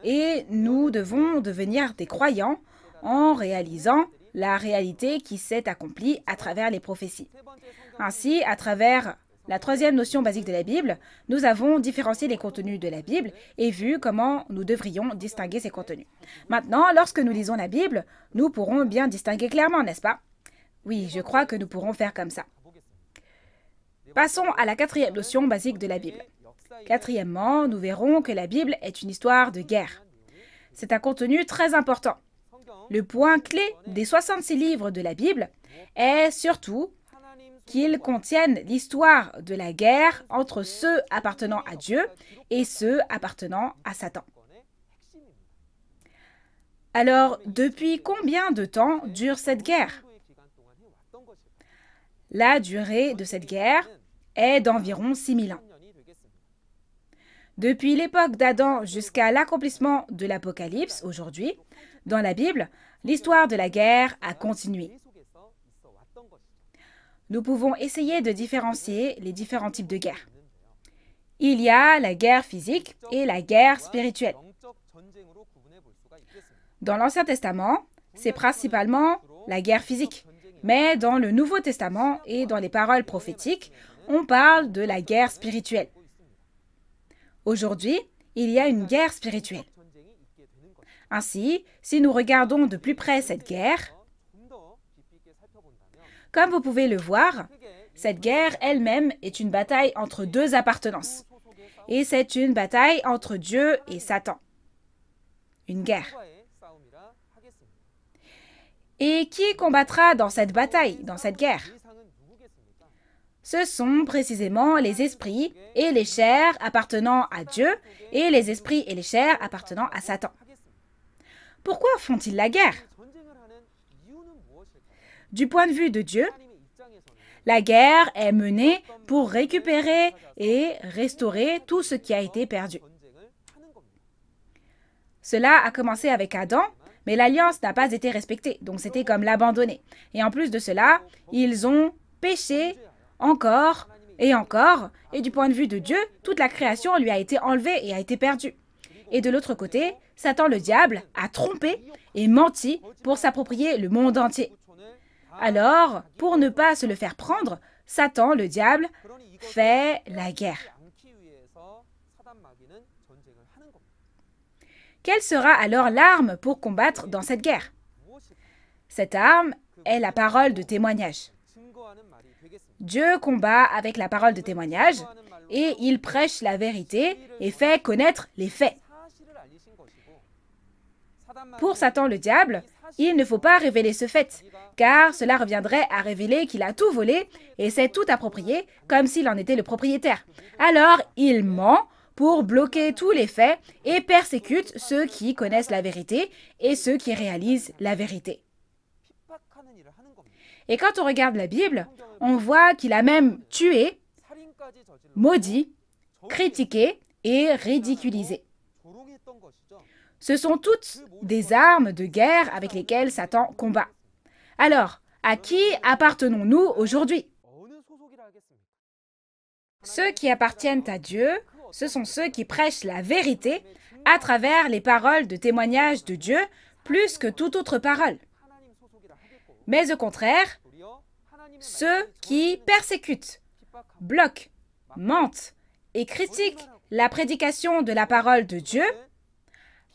Et nous devons devenir des croyants en réalisant la réalité qui s'est accomplie à travers les prophéties. Ainsi, à travers la troisième notion basique de la Bible, nous avons différencié les contenus de la Bible et vu comment nous devrions distinguer ces contenus. Maintenant, lorsque nous lisons la Bible, nous pourrons bien distinguer clairement, n'est-ce pas? Oui, je crois que nous pourrons faire comme ça. Passons à la quatrième notion basique de la Bible. Quatrièmement, nous verrons que la Bible est une histoire de guerre. C'est un contenu très important. Le point clé des 66 livres de la Bible est surtout qu'ils contiennent l'histoire de la guerre entre ceux appartenant à Dieu et ceux appartenant à Satan. Alors, depuis combien de temps dure cette guerre? La durée de cette guerre est d'environ 6000 ans. Depuis l'époque d'Adam jusqu'à l'accomplissement de l'Apocalypse, aujourd'hui, dans la Bible, l'histoire de la guerre a continué. Nous pouvons essayer de différencier les différents types de guerre. Il y a la guerre physique et la guerre spirituelle. Dans l'Ancien Testament, c'est principalement la guerre physique. Mais dans le Nouveau Testament et dans les paroles prophétiques, on parle de la guerre spirituelle. Aujourd'hui, il y a une guerre spirituelle. Ainsi, si nous regardons de plus près cette guerre, comme vous pouvez le voir, cette guerre elle-même est une bataille entre deux appartenances. Et c'est une bataille entre Dieu et Satan. Une guerre. Et qui combattra dans cette bataille, dans cette guerre? Ce sont précisément les esprits et les chairs appartenant à Dieu et les esprits et les chairs appartenant à Satan. Pourquoi font-ils la guerre? Du point de vue de Dieu, la guerre est menée pour récupérer et restaurer tout ce qui a été perdu. Cela a commencé avec Adam, mais l'alliance n'a pas été respectée, donc c'était comme l'abandonner. Et en plus de cela, ils ont péché encore, et du point de vue de Dieu, toute la création lui a été enlevée et a été perdue. Et de l'autre côté, Satan le diable a trompé et menti pour s'approprier le monde entier. Alors, pour ne pas se le faire prendre, Satan, le diable, fait la guerre. Quelle sera alors l'arme pour combattre dans cette guerre? Cette arme est la parole de témoignage. Dieu combat avec la parole de témoignage et il prêche la vérité et fait connaître les faits. Pour Satan le diable, il ne faut pas révéler ce fait, car cela reviendrait à révéler qu'il a tout volé et s'est tout approprié comme s'il en était le propriétaire. Alors, il ment pour bloquer tous les faits et persécute ceux qui connaissent la vérité et ceux qui réalisent la vérité. Et quand on regarde la Bible, on voit qu'il a même tué, maudit, critiqué et ridiculisé. Ce sont toutes des armes de guerre avec lesquelles Satan combat. Alors, à qui appartenons-nous aujourd'hui? Ceux qui appartiennent à Dieu, ce sont ceux qui prêchent la vérité à travers les paroles de témoignage de Dieu plus que toute autre parole. Mais au contraire, ceux qui persécutent, bloquent, mentent et critiquent la prédication de la parole de Dieu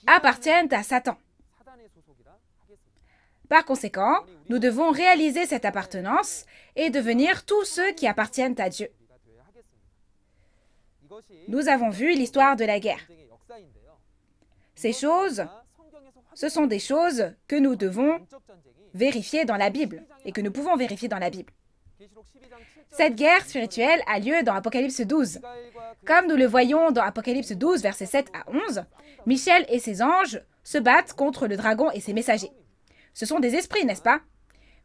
appartiennent à Satan. Par conséquent, nous devons réaliser cette appartenance et devenir tous ceux qui appartiennent à Dieu. Nous avons vu l'histoire de la guerre. Ces choses, ce sont des choses que nous devons vérifier dans la Bible et que nous pouvons vérifier dans la Bible. Cette guerre spirituelle a lieu dans Apocalypse 12. Comme nous le voyons dans Apocalypse 12, versets 7 à 11, Michel et ses anges se battent contre le dragon et ses messagers. Ce sont des esprits, n'est-ce pas?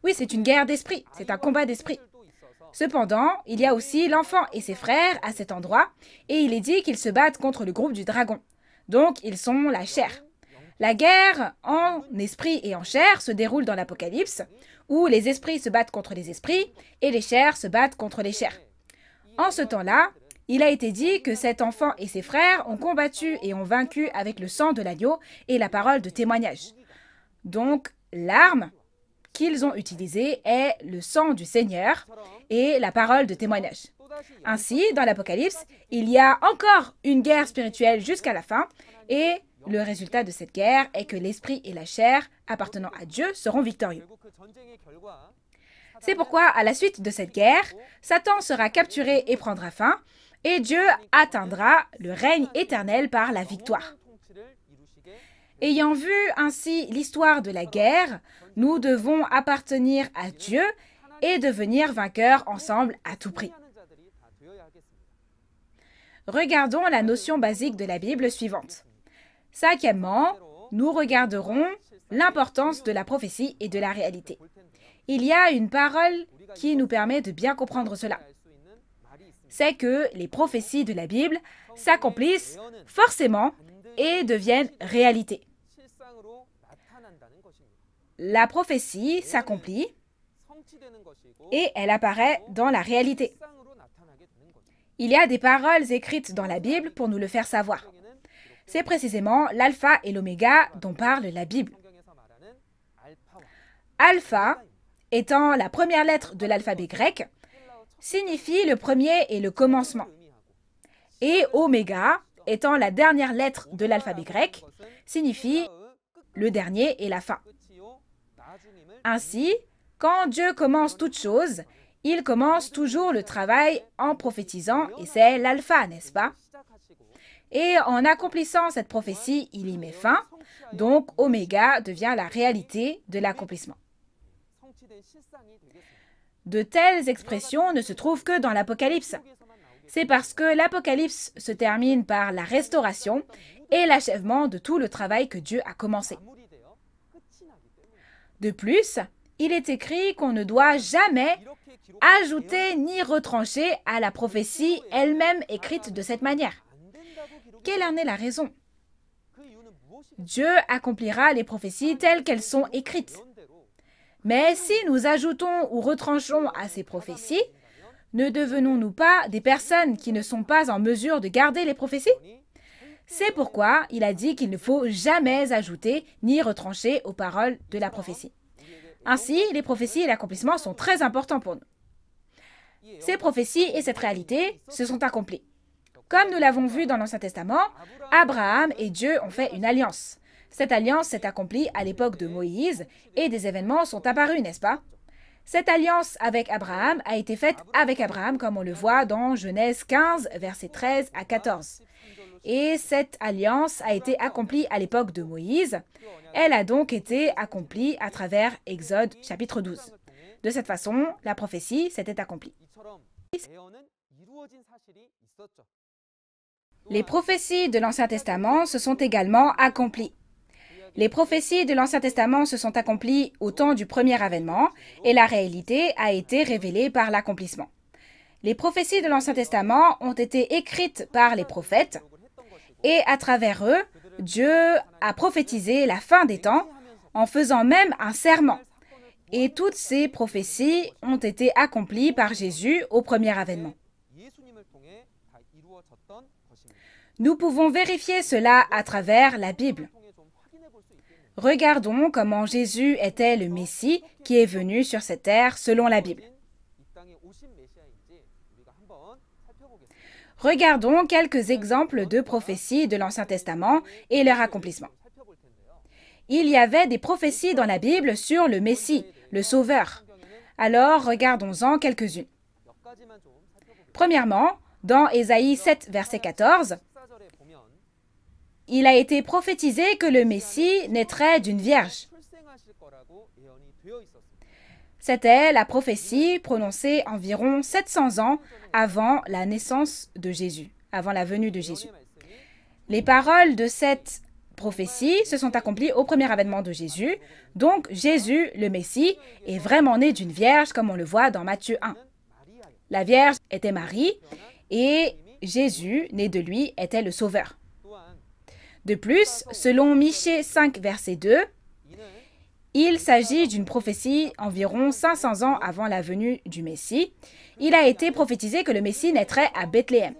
Oui, c'est une guerre d'esprits, c'est un combat d'esprits. Cependant, il y a aussi l'enfant et ses frères à cet endroit, et il est dit qu'ils se battent contre le groupe du dragon. Donc, ils sont la chair. La guerre en esprit et en chair se déroule dans l'Apocalypse, où les esprits se battent contre les esprits et les chairs se battent contre les chairs. En ce temps-là, il a été dit que cet enfant et ses frères ont combattu et ont vaincu avec le sang de l'agneau et la parole de témoignage. Donc, l'arme qu'ils ont utilisée est le sang du Seigneur et la parole de témoignage. Ainsi, dans l'Apocalypse, il y a encore une guerre spirituelle jusqu'à la fin, et le résultat de cette guerre est que l'esprit et la chair appartenant à Dieu seront victorieux. C'est pourquoi, à la suite de cette guerre, Satan sera capturé et prendra fin, et Dieu atteindra le règne éternel par la victoire. Ayant vu ainsi l'histoire de la guerre, nous devons appartenir à Dieu et devenir vainqueurs ensemble à tout prix. Regardons la notion basique de la Bible suivante. Cinquièmement, nous regarderons l'importance de la prophétie et de la réalité. Il y a une parole qui nous permet de bien comprendre cela. C'est que les prophéties de la Bible s'accomplissent forcément et deviennent réalité. La prophétie s'accomplit et elle apparaît dans la réalité. Il y a des paroles écrites dans la Bible pour nous le faire savoir. C'est précisément l'alpha et l'oméga dont parle la Bible. Alpha, étant la première lettre de l'alphabet grec, signifie le premier et le commencement. Et oméga, étant la dernière lettre de l'alphabet grec, signifie le dernier et la fin. Ainsi, quand Dieu commence toute chose, il commence toujours le travail en prophétisant, et c'est l'alpha, n'est-ce pas? Et en accomplissant cette prophétie, il y met fin, donc oméga devient la réalité de l'accomplissement. De telles expressions ne se trouvent que dans l'Apocalypse. C'est parce que l'Apocalypse se termine par la restauration et l'achèvement de tout le travail que Dieu a commencé. De plus, il est écrit qu'on ne doit jamais ajouter ni retrancher à la prophétie elle-même écrite de cette manière. Quelle en est la raison? Dieu accomplira les prophéties telles qu'elles sont écrites. Mais si nous ajoutons ou retranchons à ces prophéties, ne devenons-nous pas des personnes qui ne sont pas en mesure de garder les prophéties? C'est pourquoi il a dit qu'il ne faut jamais ajouter ni retrancher aux paroles de la prophétie. Ainsi, les prophéties et l'accomplissement sont très importants pour nous. Ces prophéties et cette réalité se sont accomplies. Comme nous l'avons vu dans l'Ancien Testament, Abraham et Dieu ont fait une alliance. Cette alliance s'est accomplie à l'époque de Moïse et des événements sont apparus, n'est-ce pas? Cette alliance avec Abraham a été faite avec Abraham, comme on le voit dans Genèse 15, versets 13 à 14. Et cette alliance a été accomplie à l'époque de Moïse. Elle a donc été accomplie à travers Exode chapitre 12. De cette façon, la prophétie s'était accomplie. Les prophéties de l'Ancien Testament se sont également accomplies. Les prophéties de l'Ancien Testament se sont accomplies au temps du premier avènement et la réalité a été révélée par l'accomplissement. Les prophéties de l'Ancien Testament ont été écrites par les prophètes et à travers eux, Dieu a prophétisé la fin des temps en faisant même un serment. Et toutes ces prophéties ont été accomplies par Jésus au premier avènement. Nous pouvons vérifier cela à travers la Bible. Regardons comment Jésus était le Messie qui est venu sur cette terre selon la Bible. Regardons quelques exemples de prophéties de l'Ancien Testament et leur accomplissement. Il y avait des prophéties dans la Bible sur le Messie, le Sauveur. Alors, regardons-en quelques-unes. Premièrement, dans Ésaïe 7, verset 14, il a été prophétisé que le Messie naîtrait d'une vierge. C'était la prophétie prononcée environ 700 ans avant la naissance de Jésus, avant la venue de Jésus. Les paroles de cette prophétie se sont accomplies au premier avènement de Jésus. Donc, Jésus, le Messie, est vraiment né d'une vierge, comme on le voit dans Matthieu 1. La vierge était Marie et Jésus, né de lui, était le Sauveur. De plus, selon Michée 5, verset 2, il s'agit d'une prophétie environ 500 ans avant la venue du Messie. Il a été prophétisé que le Messie naîtrait à Bethléem.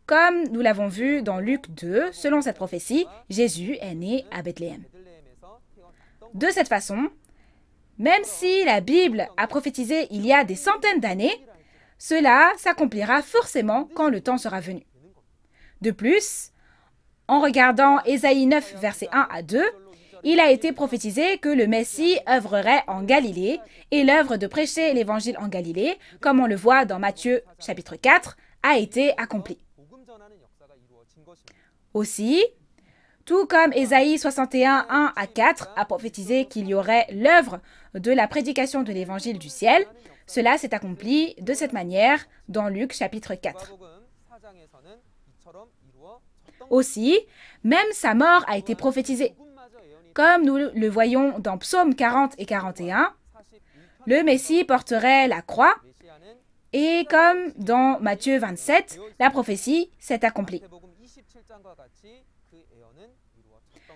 Comme nous l'avons vu dans Luc 2, selon cette prophétie, Jésus est né à Bethléem. De cette façon, même si la Bible a prophétisé il y a des centaines d'années, cela s'accomplira forcément quand le temps sera venu. De plus, en regardant Ésaïe 9, versets 1 à 2, il a été prophétisé que le Messie œuvrerait en Galilée et l'œuvre de prêcher l'évangile en Galilée, comme on le voit dans Matthieu chapitre 4, a été accomplie. Aussi, tout comme Ésaïe 61, 1 à 4 a prophétisé qu'il y aurait l'œuvre de la prédication de l'évangile du ciel, cela s'est accompli de cette manière dans Luc chapitre 4. Aussi, même sa mort a été prophétisée. Comme nous le voyons dans Psaume 40 et 41, le Messie porterait la croix et comme dans Matthieu 27, la prophétie s'est accomplie.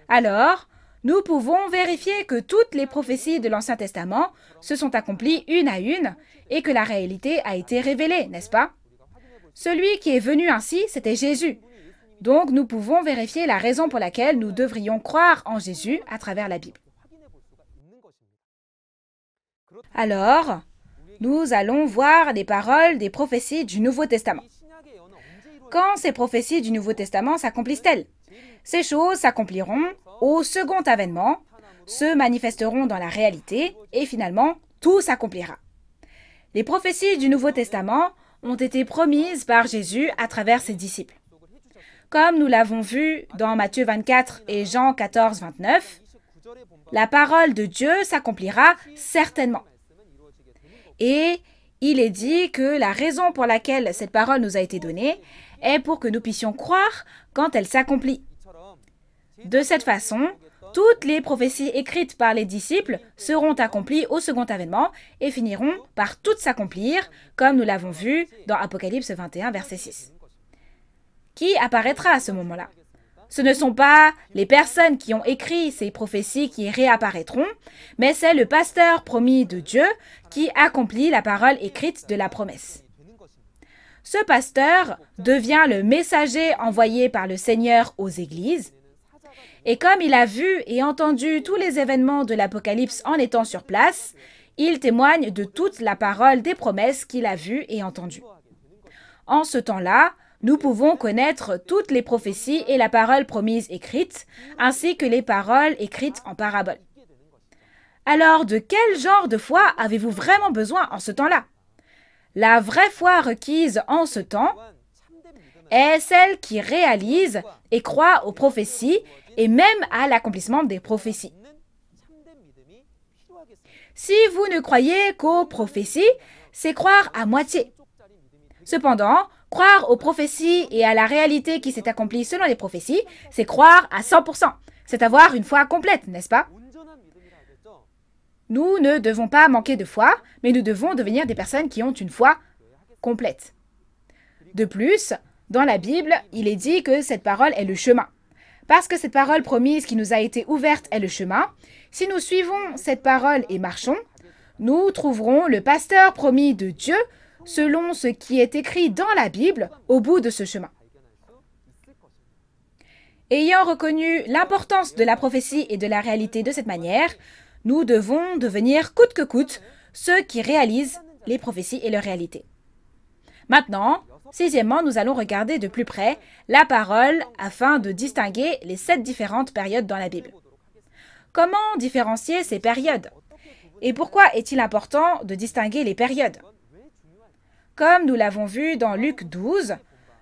Alors, nous pouvons vérifier que toutes les prophéties de l'Ancien Testament se sont accomplies une à une et que la réalité a été révélée, n'est-ce pas? Celui qui est venu ainsi, c'était Jésus. Donc, nous pouvons vérifier la raison pour laquelle nous devrions croire en Jésus à travers la Bible. Alors, nous allons voir les paroles des prophéties du Nouveau Testament. Quand ces prophéties du Nouveau Testament s'accomplissent-elles? Ces choses s'accompliront au second avènement, se manifesteront dans la réalité et finalement, tout s'accomplira. Les prophéties du Nouveau Testament ont été promises par Jésus à travers ses disciples. Comme nous l'avons vu dans Matthieu 24 et Jean 14, 29, la parole de Dieu s'accomplira certainement. Et il est dit que la raison pour laquelle cette parole nous a été donnée est pour que nous puissions croire quand elle s'accomplit. De cette façon, toutes les prophéties écrites par les disciples seront accomplies au second avènement et finiront par toutes s'accomplir, comme nous l'avons vu dans Apocalypse 21, verset 6. Qui apparaîtra à ce moment-là? Ce ne sont pas les personnes qui ont écrit ces prophéties qui réapparaîtront, mais c'est le pasteur promis de Dieu qui accomplit la parole écrite de la promesse. Ce pasteur devient le messager envoyé par le Seigneur aux églises, et comme il a vu et entendu tous les événements de l'Apocalypse en étant sur place, il témoigne de toute la parole des promesses qu'il a vues et entendues. En ce temps-là, nous pouvons connaître toutes les prophéties et la parole promise écrite, ainsi que les paroles écrites en parabole. Alors, de quel genre de foi avez-vous vraiment besoin en ce temps-là? La vraie foi requise en ce temps est celle qui réalise et croit aux prophéties et même à l'accomplissement des prophéties. Si vous ne croyez qu'aux prophéties, c'est croire à moitié. Cependant, croire aux prophéties et à la réalité qui s'est accomplie selon les prophéties, c'est croire à 100%. C'est avoir une foi complète, n'est-ce pas? Nous ne devons pas manquer de foi, mais nous devons devenir des personnes qui ont une foi complète. De plus, dans la Bible, il est dit que cette parole est le chemin. Parce que cette parole promise qui nous a été ouverte est le chemin, si nous suivons cette parole et marchons, nous trouverons le pasteur promis de Dieu selon ce qui est écrit dans la Bible au bout de ce chemin. Ayant reconnu l'importance de la prophétie et de la réalité de cette manière, nous devons devenir coûte que coûte ceux qui réalisent les prophéties et leur réalité. Maintenant, sixièmement, nous allons regarder de plus près la parole afin de distinguer les 7 différentes périodes dans la Bible. Comment différencier ces périodes? Et pourquoi est-il important de distinguer les périodes? Comme nous l'avons vu dans Luc 12,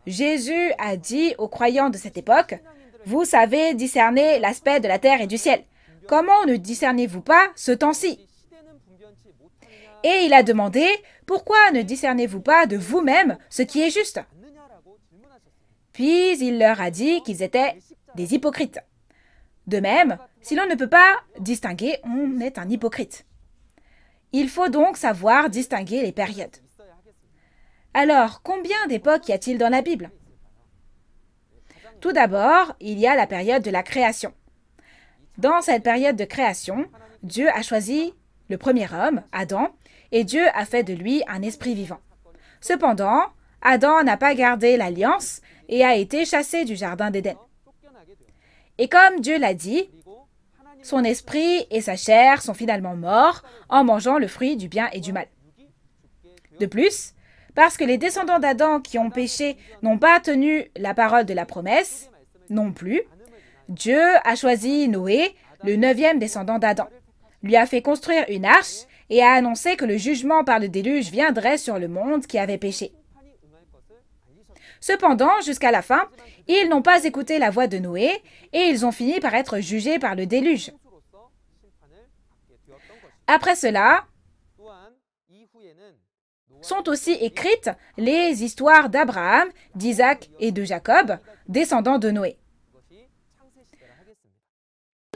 Jésus a dit aux croyants de cette époque, « Vous savez discerner l'aspect de la terre et du ciel. Comment ne discernez-vous pas ce temps-ci » Et il a demandé, « Pourquoi ne discernez-vous pas de vous-même ce qui est juste » Puis il leur a dit qu'ils étaient des hypocrites. De même, si l'on ne peut pas distinguer, on est un hypocrite. Il faut donc savoir distinguer les périodes. Alors, combien d'époques y a-t-il dans la Bible? Tout d'abord, il y a la période de la création. Dans cette période de création, Dieu a choisi le premier homme, Adam, et Dieu a fait de lui un esprit vivant. Cependant, Adam n'a pas gardé l'alliance et a été chassé du jardin d'Éden. Et comme Dieu l'a dit, son esprit et sa chair sont finalement morts en mangeant le fruit du bien et du mal. De plus, Parce que les descendants d'Adam qui ont péché n'ont pas tenu la parole de la promesse, non plus, Dieu a choisi Noé, le 9e descendant d'Adam, lui a fait construire une arche et a annoncé que le jugement par le déluge viendrait sur le monde qui avait péché. Cependant, jusqu'à la fin, ils n'ont pas écouté la voix de Noé et ils ont fini par être jugés par le déluge. Après cela, sont aussi écrites les histoires d'Abraham, d'Isaac et de Jacob, descendants de Noé.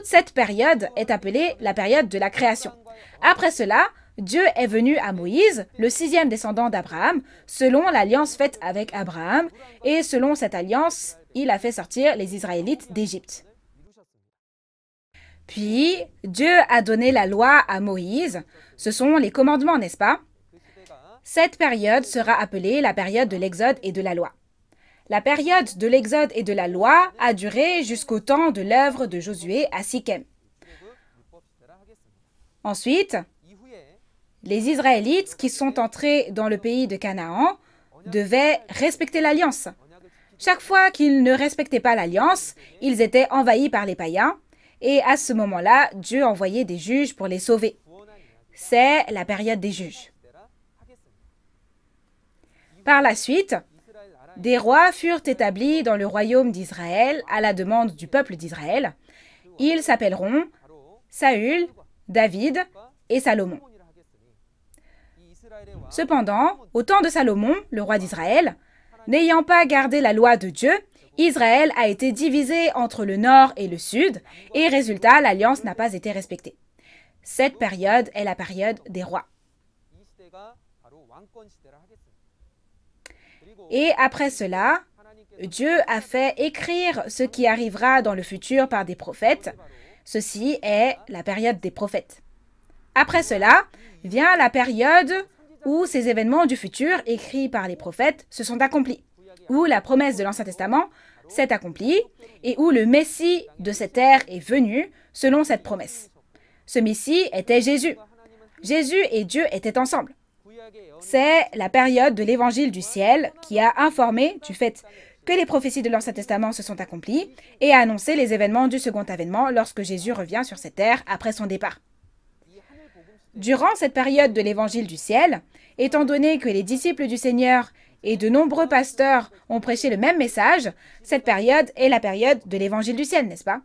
Cette période est appelée la période de la création. Après cela, Dieu est venu à Moïse, le 6e descendant d'Abraham, selon l'alliance faite avec Abraham, et selon cette alliance, il a fait sortir les Israélites d'Égypte. Puis, Dieu a donné la loi à Moïse. Ce sont les commandements, n'est-ce pas? Cette période sera appelée la période de l'Exode et de la loi. La période de l'Exode et de la loi a duré jusqu'au temps de l'œuvre de Josué à Sichem. Ensuite, les Israélites qui sont entrés dans le pays de Canaan devaient respecter l'alliance. Chaque fois qu'ils ne respectaient pas l'alliance, ils étaient envahis par les païens, et à ce moment-là, Dieu envoyait des juges pour les sauver. C'est la période des juges. Par la suite, des rois furent établis dans le royaume d'Israël à la demande du peuple d'Israël. Ils s'appelleront Saül, David et Salomon. Cependant, au temps de Salomon, le roi d'Israël, n'ayant pas gardé la loi de Dieu, Israël a été divisé entre le nord et le sud, et résultat, l'alliance n'a pas été respectée. Cette période est la période des rois. Et après cela, Dieu a fait écrire ce qui arrivera dans le futur par des prophètes. Ceci est la période des prophètes. Après cela, vient la période où ces événements du futur écrits par les prophètes se sont accomplis, où la promesse de l'Ancien Testament s'est accomplie et où le Messie de cette ère est venu selon cette promesse. Ce Messie était Jésus. Jésus et Dieu étaient ensemble. C'est la période de l'évangile du ciel qui a informé du fait que les prophéties de l'Ancien Testament se sont accomplies et a annoncé les événements du second avènement lorsque Jésus revient sur cette terre après son départ. Durant cette période de l'évangile du ciel, étant donné que les disciples du Seigneur et de nombreux pasteurs ont prêché le même message, cette période est la période de l'évangile du ciel, n'est-ce pas?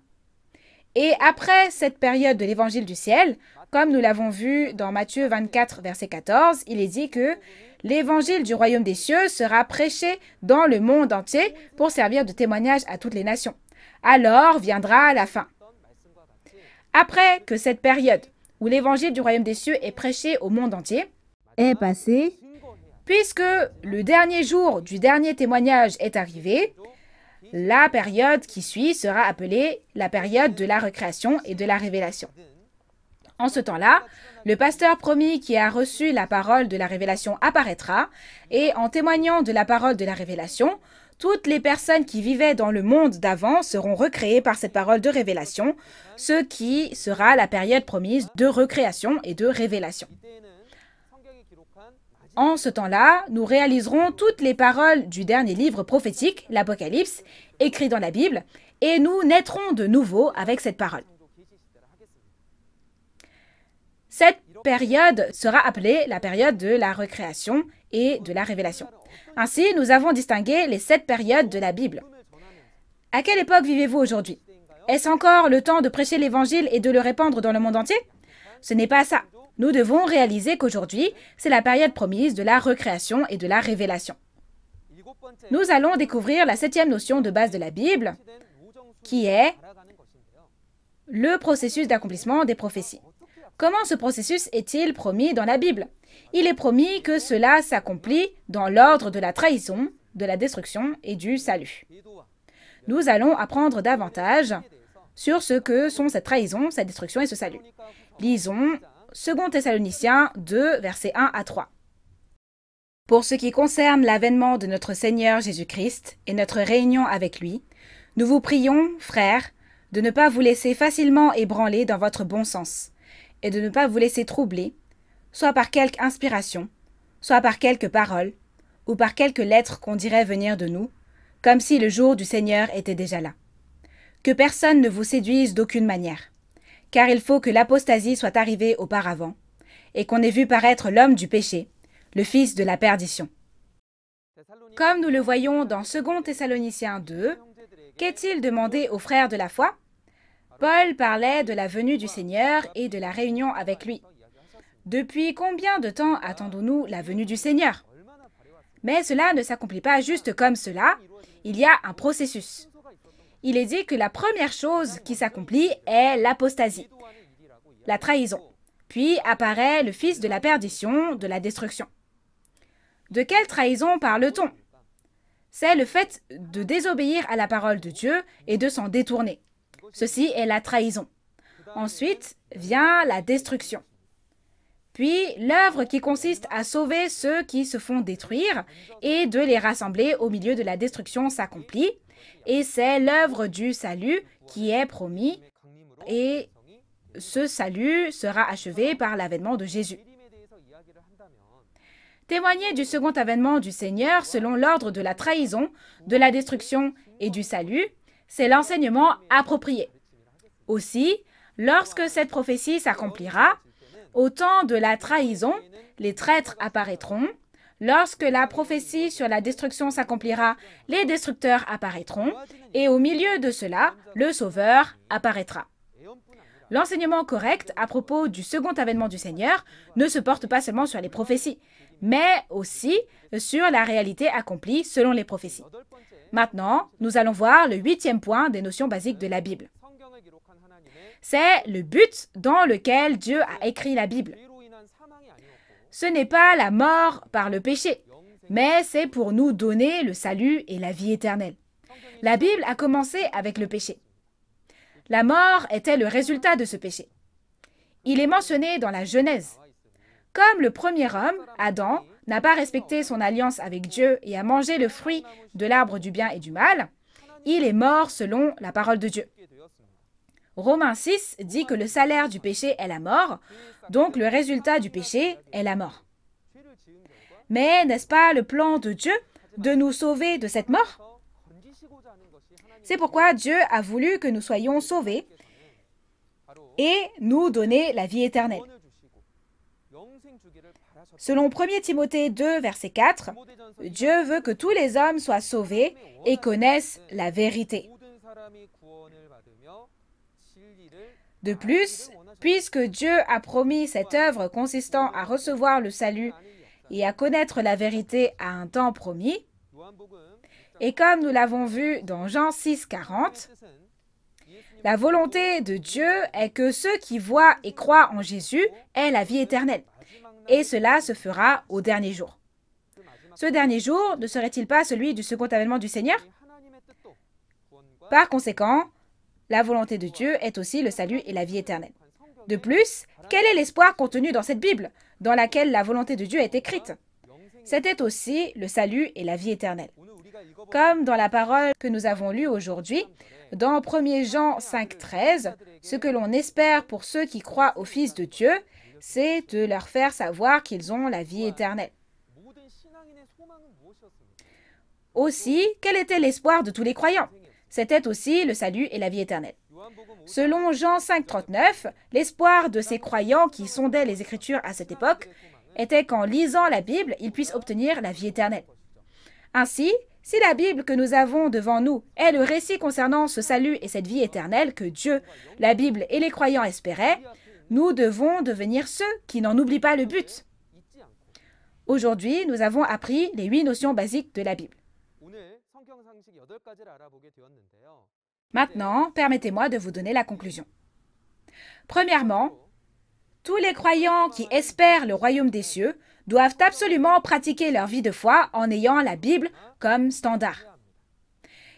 Et après cette période de l'évangile du ciel, comme nous l'avons vu dans Matthieu 24, verset 14, il est dit que l'évangile du royaume des cieux sera prêché dans le monde entier pour servir de témoignage à toutes les nations. Alors viendra la fin. Après que cette période où l'évangile du royaume des cieux est prêché au monde entier est passé, puisque le dernier jour du dernier témoignage est arrivé, la période qui suit sera appelée la période de la recréation et de la révélation. En ce temps-là, le pasteur promis qui a reçu la parole de la révélation apparaîtra et en témoignant de la parole de la révélation, toutes les personnes qui vivaient dans le monde d'avant seront recréées par cette parole de révélation, ce qui sera la période promise de recréation et de révélation. En ce temps-là, nous réaliserons toutes les paroles du dernier livre prophétique, l'Apocalypse, écrit dans la Bible, et nous naîtrons de nouveau avec cette parole. Cette période sera appelée la période de la recréation et de la révélation. Ainsi, nous avons distingué les 7 périodes de la Bible. À quelle époque vivez-vous aujourd'hui? Est-ce encore le temps de prêcher l'Évangile et de le répandre dans le monde entier? Ce n'est pas ça. Nous devons réaliser qu'aujourd'hui, c'est la période promise de la recréation et de la révélation. Nous allons découvrir la 7e notion de base de la Bible, qui est le processus d'accomplissement des prophéties. Comment ce processus est-il promis dans la Bible? Il est promis que cela s'accomplit dans l'ordre de la trahison, de la destruction et du salut. Nous allons apprendre davantage sur ce que sont cette trahison, cette destruction et ce salut. Lisons 2 Thessaloniciens 2, versets 1 à 3. Pour ce qui concerne l'avènement de notre Seigneur Jésus-Christ et notre réunion avec lui, nous vous prions, frères, de ne pas vous laisser facilement ébranler dans votre bon sens, et de ne pas vous laisser troubler, soit par quelque inspiration, soit par quelque parole, ou par quelques lettres qu'on dirait venir de nous, comme si le jour du Seigneur était déjà là. Que personne ne vous séduise d'aucune manière, car il faut que l'apostasie soit arrivée auparavant, et qu'on ait vu paraître l'homme du péché, le fils de la perdition. Comme nous le voyons dans 2 Thessaloniciens 2, qu'est-il demandé aux frères de la foi? Paul parlait de la venue du Seigneur et de la réunion avec lui. Depuis combien de temps attendons-nous la venue du Seigneur? Mais cela ne s'accomplit pas juste comme cela, il y a un processus. Il est dit que la première chose qui s'accomplit est l'apostasie, la trahison. Puis apparaît le fils de la perdition, de la destruction. De quelle trahison parle-t-on? C'est le fait de désobéir à la parole de Dieu et de s'en détourner. Ceci est la trahison. Ensuite vient la destruction. Puis l'œuvre qui consiste à sauver ceux qui se font détruire et de les rassembler au milieu de la destruction s'accomplit. Et c'est l'œuvre du salut qui est promis. Et ce salut sera achevé par l'avènement de Jésus. Témoigner du second avènement du Seigneur selon l'ordre de la trahison, de la destruction et du salut, c'est l'enseignement approprié. Aussi, lorsque cette prophétie s'accomplira, au temps de la trahison, les traîtres apparaîtront. Lorsque la prophétie sur la destruction s'accomplira, les destructeurs apparaîtront. Et au milieu de cela, le Sauveur apparaîtra. L'enseignement correct à propos du second avènement du Seigneur ne se porte pas seulement sur les prophéties, mais aussi sur la réalité accomplie selon les prophéties. Maintenant, nous allons voir le 8e point des notions basiques de la Bible. C'est le but dans lequel Dieu a écrit la Bible. Ce n'est pas la mort par le péché, mais c'est pour nous donner le salut et la vie éternelle. La Bible a commencé avec le péché. La mort était le résultat de ce péché. Il est mentionné dans la Genèse. Comme le premier homme, Adam, n'a pas respecté son alliance avec Dieu et a mangé le fruit de l'arbre du bien et du mal, il est mort selon la parole de Dieu. Romains 6 dit que le salaire du péché est la mort, donc le résultat du péché est la mort. Mais n'est-ce pas le plan de Dieu de nous sauver de cette mort? C'est pourquoi Dieu a voulu que nous soyons sauvés et nous donner la vie éternelle. Selon 1 Timothée 2, verset 4, Dieu veut que tous les hommes soient sauvés et connaissent la vérité. De plus, puisque Dieu a promis cette œuvre consistant à recevoir le salut et à connaître la vérité à un temps promis, et comme nous l'avons vu dans Jean 6, 40, la volonté de Dieu est que ceux qui voient et croient en Jésus aient la vie éternelle. Et cela se fera au dernier jour. Ce dernier jour ne serait-il pas celui du second avènement du Seigneur? Par conséquent, la volonté de Dieu est aussi le salut et la vie éternelle. De plus, quel est l'espoir contenu dans cette Bible, dans laquelle la volonté de Dieu est écrite? C'était aussi le salut et la vie éternelle. Comme dans la parole que nous avons lue aujourd'hui, dans 1 Jean 5, 13, ce que l'on espère pour ceux qui croient au Fils de Dieu, c'est de leur faire savoir qu'ils ont la vie éternelle. Aussi, quel était l'espoir de tous les croyants? C'était aussi le salut et la vie éternelle. Selon Jean 5, 39, l'espoir de ces croyants qui sondaient les Écritures à cette époque était qu'en lisant la Bible, ils puissent obtenir la vie éternelle. Ainsi, si la Bible que nous avons devant nous est le récit concernant ce salut et cette vie éternelle que Dieu, la Bible et les croyants espéraient, nous devons devenir ceux qui n'en oublient pas le but. Aujourd'hui, nous avons appris les 8 notions basiques de la Bible. Maintenant, permettez-moi de vous donner la conclusion. Premièrement, tous les croyants qui espèrent le royaume des cieux doivent absolument pratiquer leur vie de foi en ayant la Bible comme standard.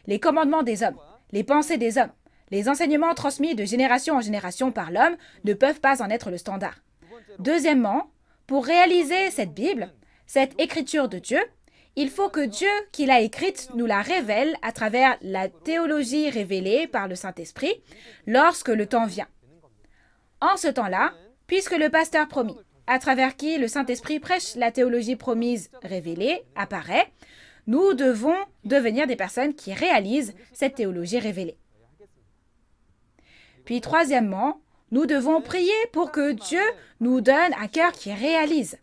Les commandements des hommes, les pensées des hommes, les enseignements transmis de génération en génération par l'homme ne peuvent pas en être le standard. Deuxièmement, pour réaliser cette Bible, cette écriture de Dieu, il faut que Dieu qui l'a écrite nous la révèle à travers la théologie révélée par le Saint-Esprit lorsque le temps vient. En ce temps-là, puisque le pasteur promis à travers qui le Saint-Esprit prêche la théologie promise révélée, apparaît, nous devons devenir des personnes qui réalisent cette théologie révélée. Puis troisièmement, nous devons prier pour que Dieu nous donne un cœur qui réalise.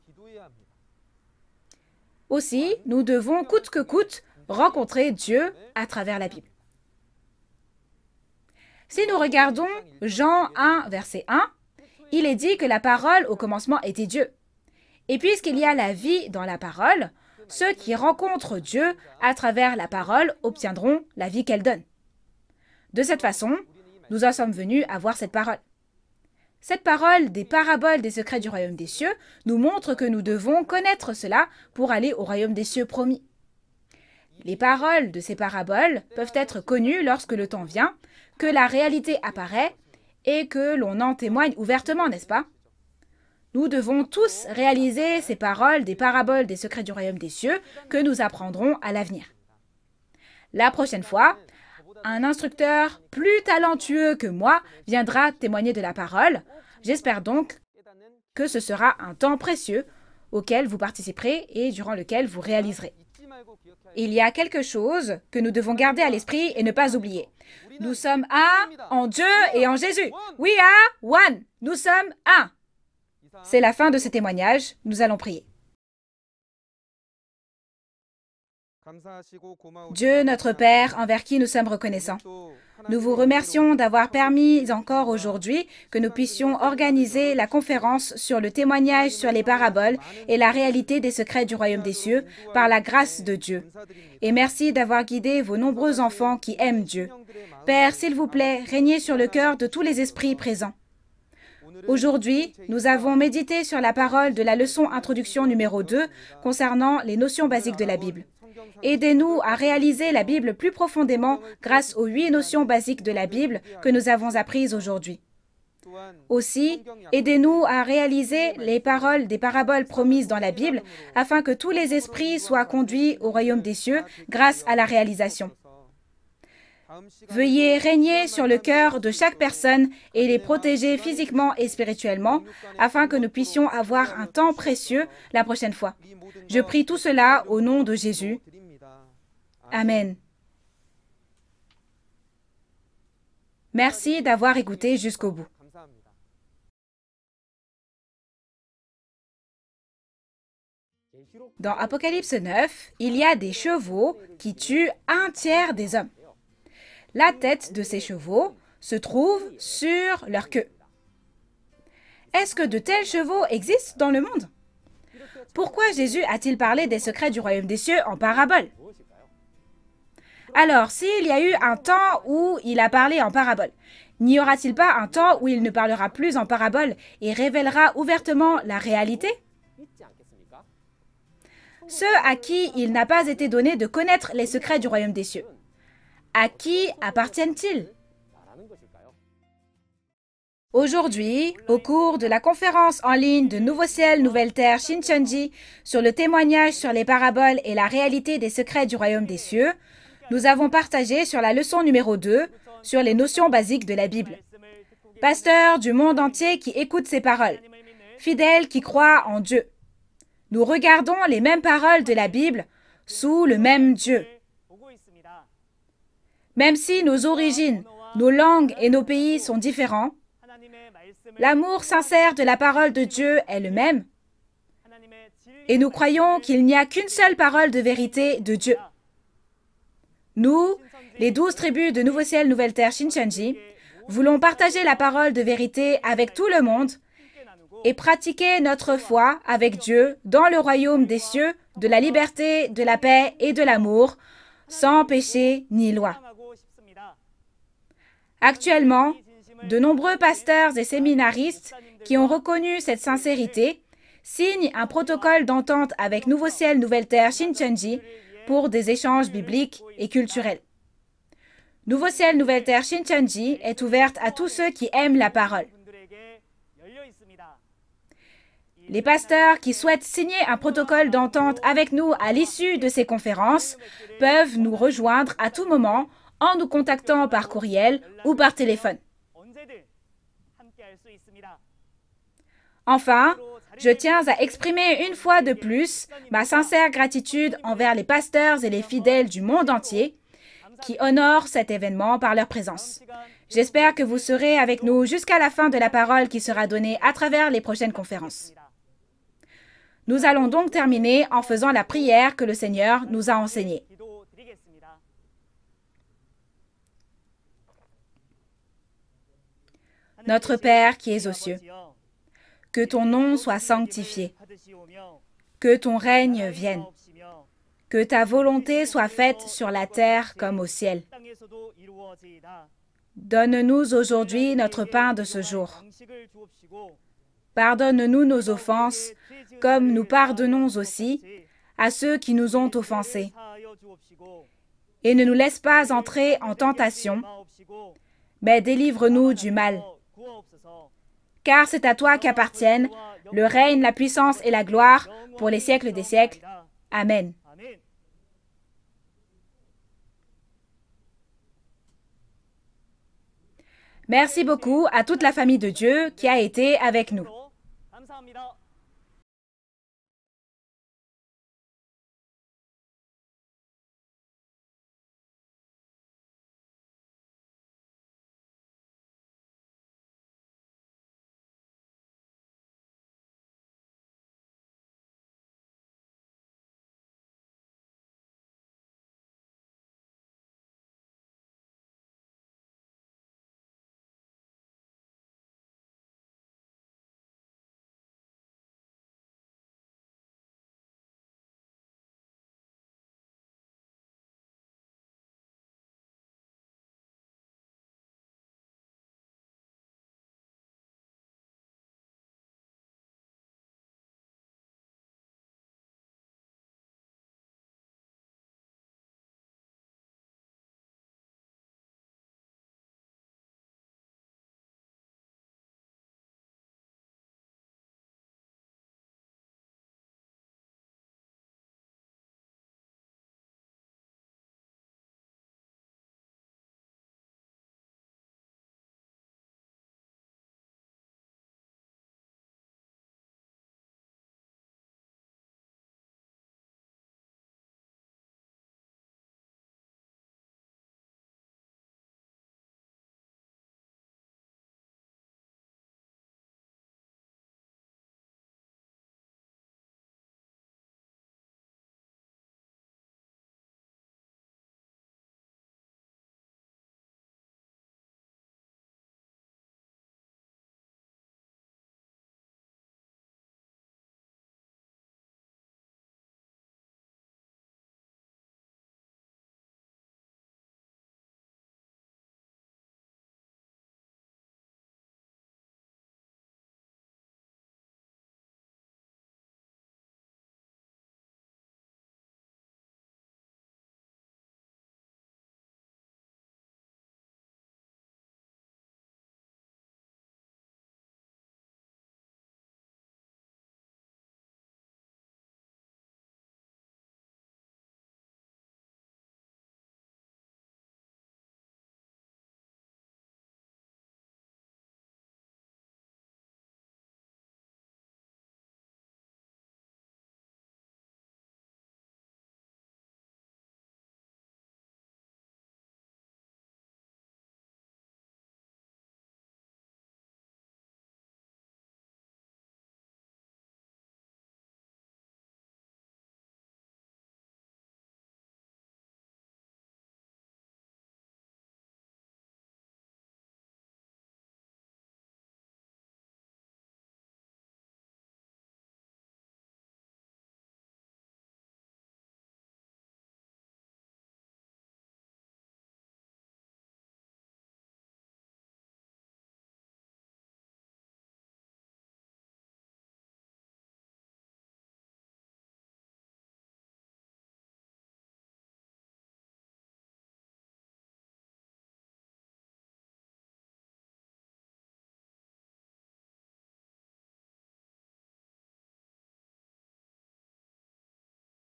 Aussi, nous devons coûte que coûte rencontrer Dieu à travers la Bible. Si nous regardons Jean 1, verset 1, il est dit que la parole au commencement était Dieu. Et puisqu'il y a la vie dans la parole, ceux qui rencontrent Dieu à travers la parole obtiendront la vie qu'elle donne. De cette façon, nous en sommes venus à voir cette parole. Cette parole des paraboles des secrets du royaume des cieux nous montre que nous devons connaître cela pour aller au royaume des cieux promis. Les paroles de ces paraboles peuvent être connues lorsque le temps vient, que la réalité apparaît et que l'on en témoigne ouvertement, n'est-ce pas? Nous devons tous réaliser ces paroles des paraboles des secrets du royaume des cieux que nous apprendrons à l'avenir. La prochaine fois, un instructeur plus talentueux que moi viendra témoigner de la parole. J'espère donc que ce sera un temps précieux auquel vous participerez et durant lequel vous réaliserez. Il y a quelque chose que nous devons garder à l'esprit et ne pas oublier. Nous sommes un en Dieu et en Jésus. We are one. Nous sommes un. C'est la fin de ce témoignage. Nous allons prier. Dieu notre Père, envers qui nous sommes reconnaissants, nous vous remercions d'avoir permis encore aujourd'hui que nous puissions organiser la conférence sur le témoignage sur les paraboles et la réalité des secrets du royaume des cieux par la grâce de Dieu. Et merci d'avoir guidé vos nombreux enfants qui aiment Dieu. Père, s'il vous plaît, régnez sur le cœur de tous les esprits présents. Aujourd'hui, nous avons médité sur la parole de la leçon introduction numéro 2 concernant les notions basiques de la Bible. Aidez-nous à réaliser la Bible plus profondément grâce aux 8 notions basiques de la Bible que nous avons apprises aujourd'hui. Aussi, aidez-nous à réaliser les paroles des paraboles promises dans la Bible afin que tous les esprits soient conduits au royaume des cieux grâce à la réalisation. Veuillez régner sur le cœur de chaque personne et les protéger physiquement et spirituellement afin que nous puissions avoir un temps précieux la prochaine fois. Je prie tout cela au nom de Jésus. Amen. Merci d'avoir écouté jusqu'au bout. Dans Apocalypse 9, il y a des chevaux qui tuent un tiers des hommes. La tête de ces chevaux se trouve sur leur queue. Est-ce que de tels chevaux existent dans le monde? Pourquoi Jésus a-t-il parlé des secrets du royaume des cieux en parabole? Alors, s'il y a eu un temps où il a parlé en parabole, n'y aura-t-il pas un temps où il ne parlera plus en parabole et révélera ouvertement la réalité? Ceux à qui il n'a pas été donné de connaître les secrets du royaume des cieux, à qui appartiennent-ils? Aujourd'hui, au cours de la conférence en ligne de Nouveau Ciel, Nouvelle Terre, Shincheonji, sur le témoignage sur les paraboles et la réalité des secrets du royaume des cieux, nous avons partagé sur la leçon numéro 2, sur les notions basiques de la Bible. Pasteurs du monde entier qui écoutent ces paroles, fidèles qui croient en Dieu. Nous regardons les mêmes paroles de la Bible sous le même Dieu. Même si nos origines, nos langues et nos pays sont différents, l'amour sincère de la parole de Dieu est le même. Et nous croyons qu'il n'y a qu'une seule parole de vérité de Dieu. Nous, les 12 tribus de Nouveau Ciel, Nouvelle Terre, Shincheonji, voulons partager la parole de vérité avec tout le monde et pratiquer notre foi avec Dieu dans le royaume des cieux, de la liberté, de la paix et de l'amour, sans péché ni loi. Actuellement, de nombreux pasteurs et séminaristes qui ont reconnu cette sincérité signent un protocole d'entente avec Nouveau Ciel, Nouvelle Terre, Shincheonji pour des échanges bibliques et culturels. Nouveau Ciel, Nouvelle Terre, Shincheonji est ouverte à tous ceux qui aiment la parole. Les pasteurs qui souhaitent signer un protocole d'entente avec nous à l'issue de ces conférences peuvent nous rejoindre à tout moment en nous contactant par courriel ou par téléphone. Enfin, je tiens à exprimer une fois de plus ma sincère gratitude envers les pasteurs et les fidèles du monde entier qui honorent cet événement par leur présence. J'espère que vous serez avec nous jusqu'à la fin de la parole qui sera donnée à travers les prochaines conférences. Nous allons donc terminer en faisant la prière que le Seigneur nous a enseignée. Notre Père qui es aux cieux, que ton nom soit sanctifié, que ton règne vienne, que ta volonté soit faite sur la terre comme au ciel. Donne-nous aujourd'hui notre pain de ce jour. Pardonne-nous nos offenses, comme nous pardonnons aussi à ceux qui nous ont offensés. Et ne nous laisse pas entrer en tentation, mais délivre-nous du mal. Car c'est à toi qu'appartiennent le règne, la puissance et la gloire pour les siècles des siècles. Amen. Merci beaucoup à toute la famille de Dieu qui a été avec nous.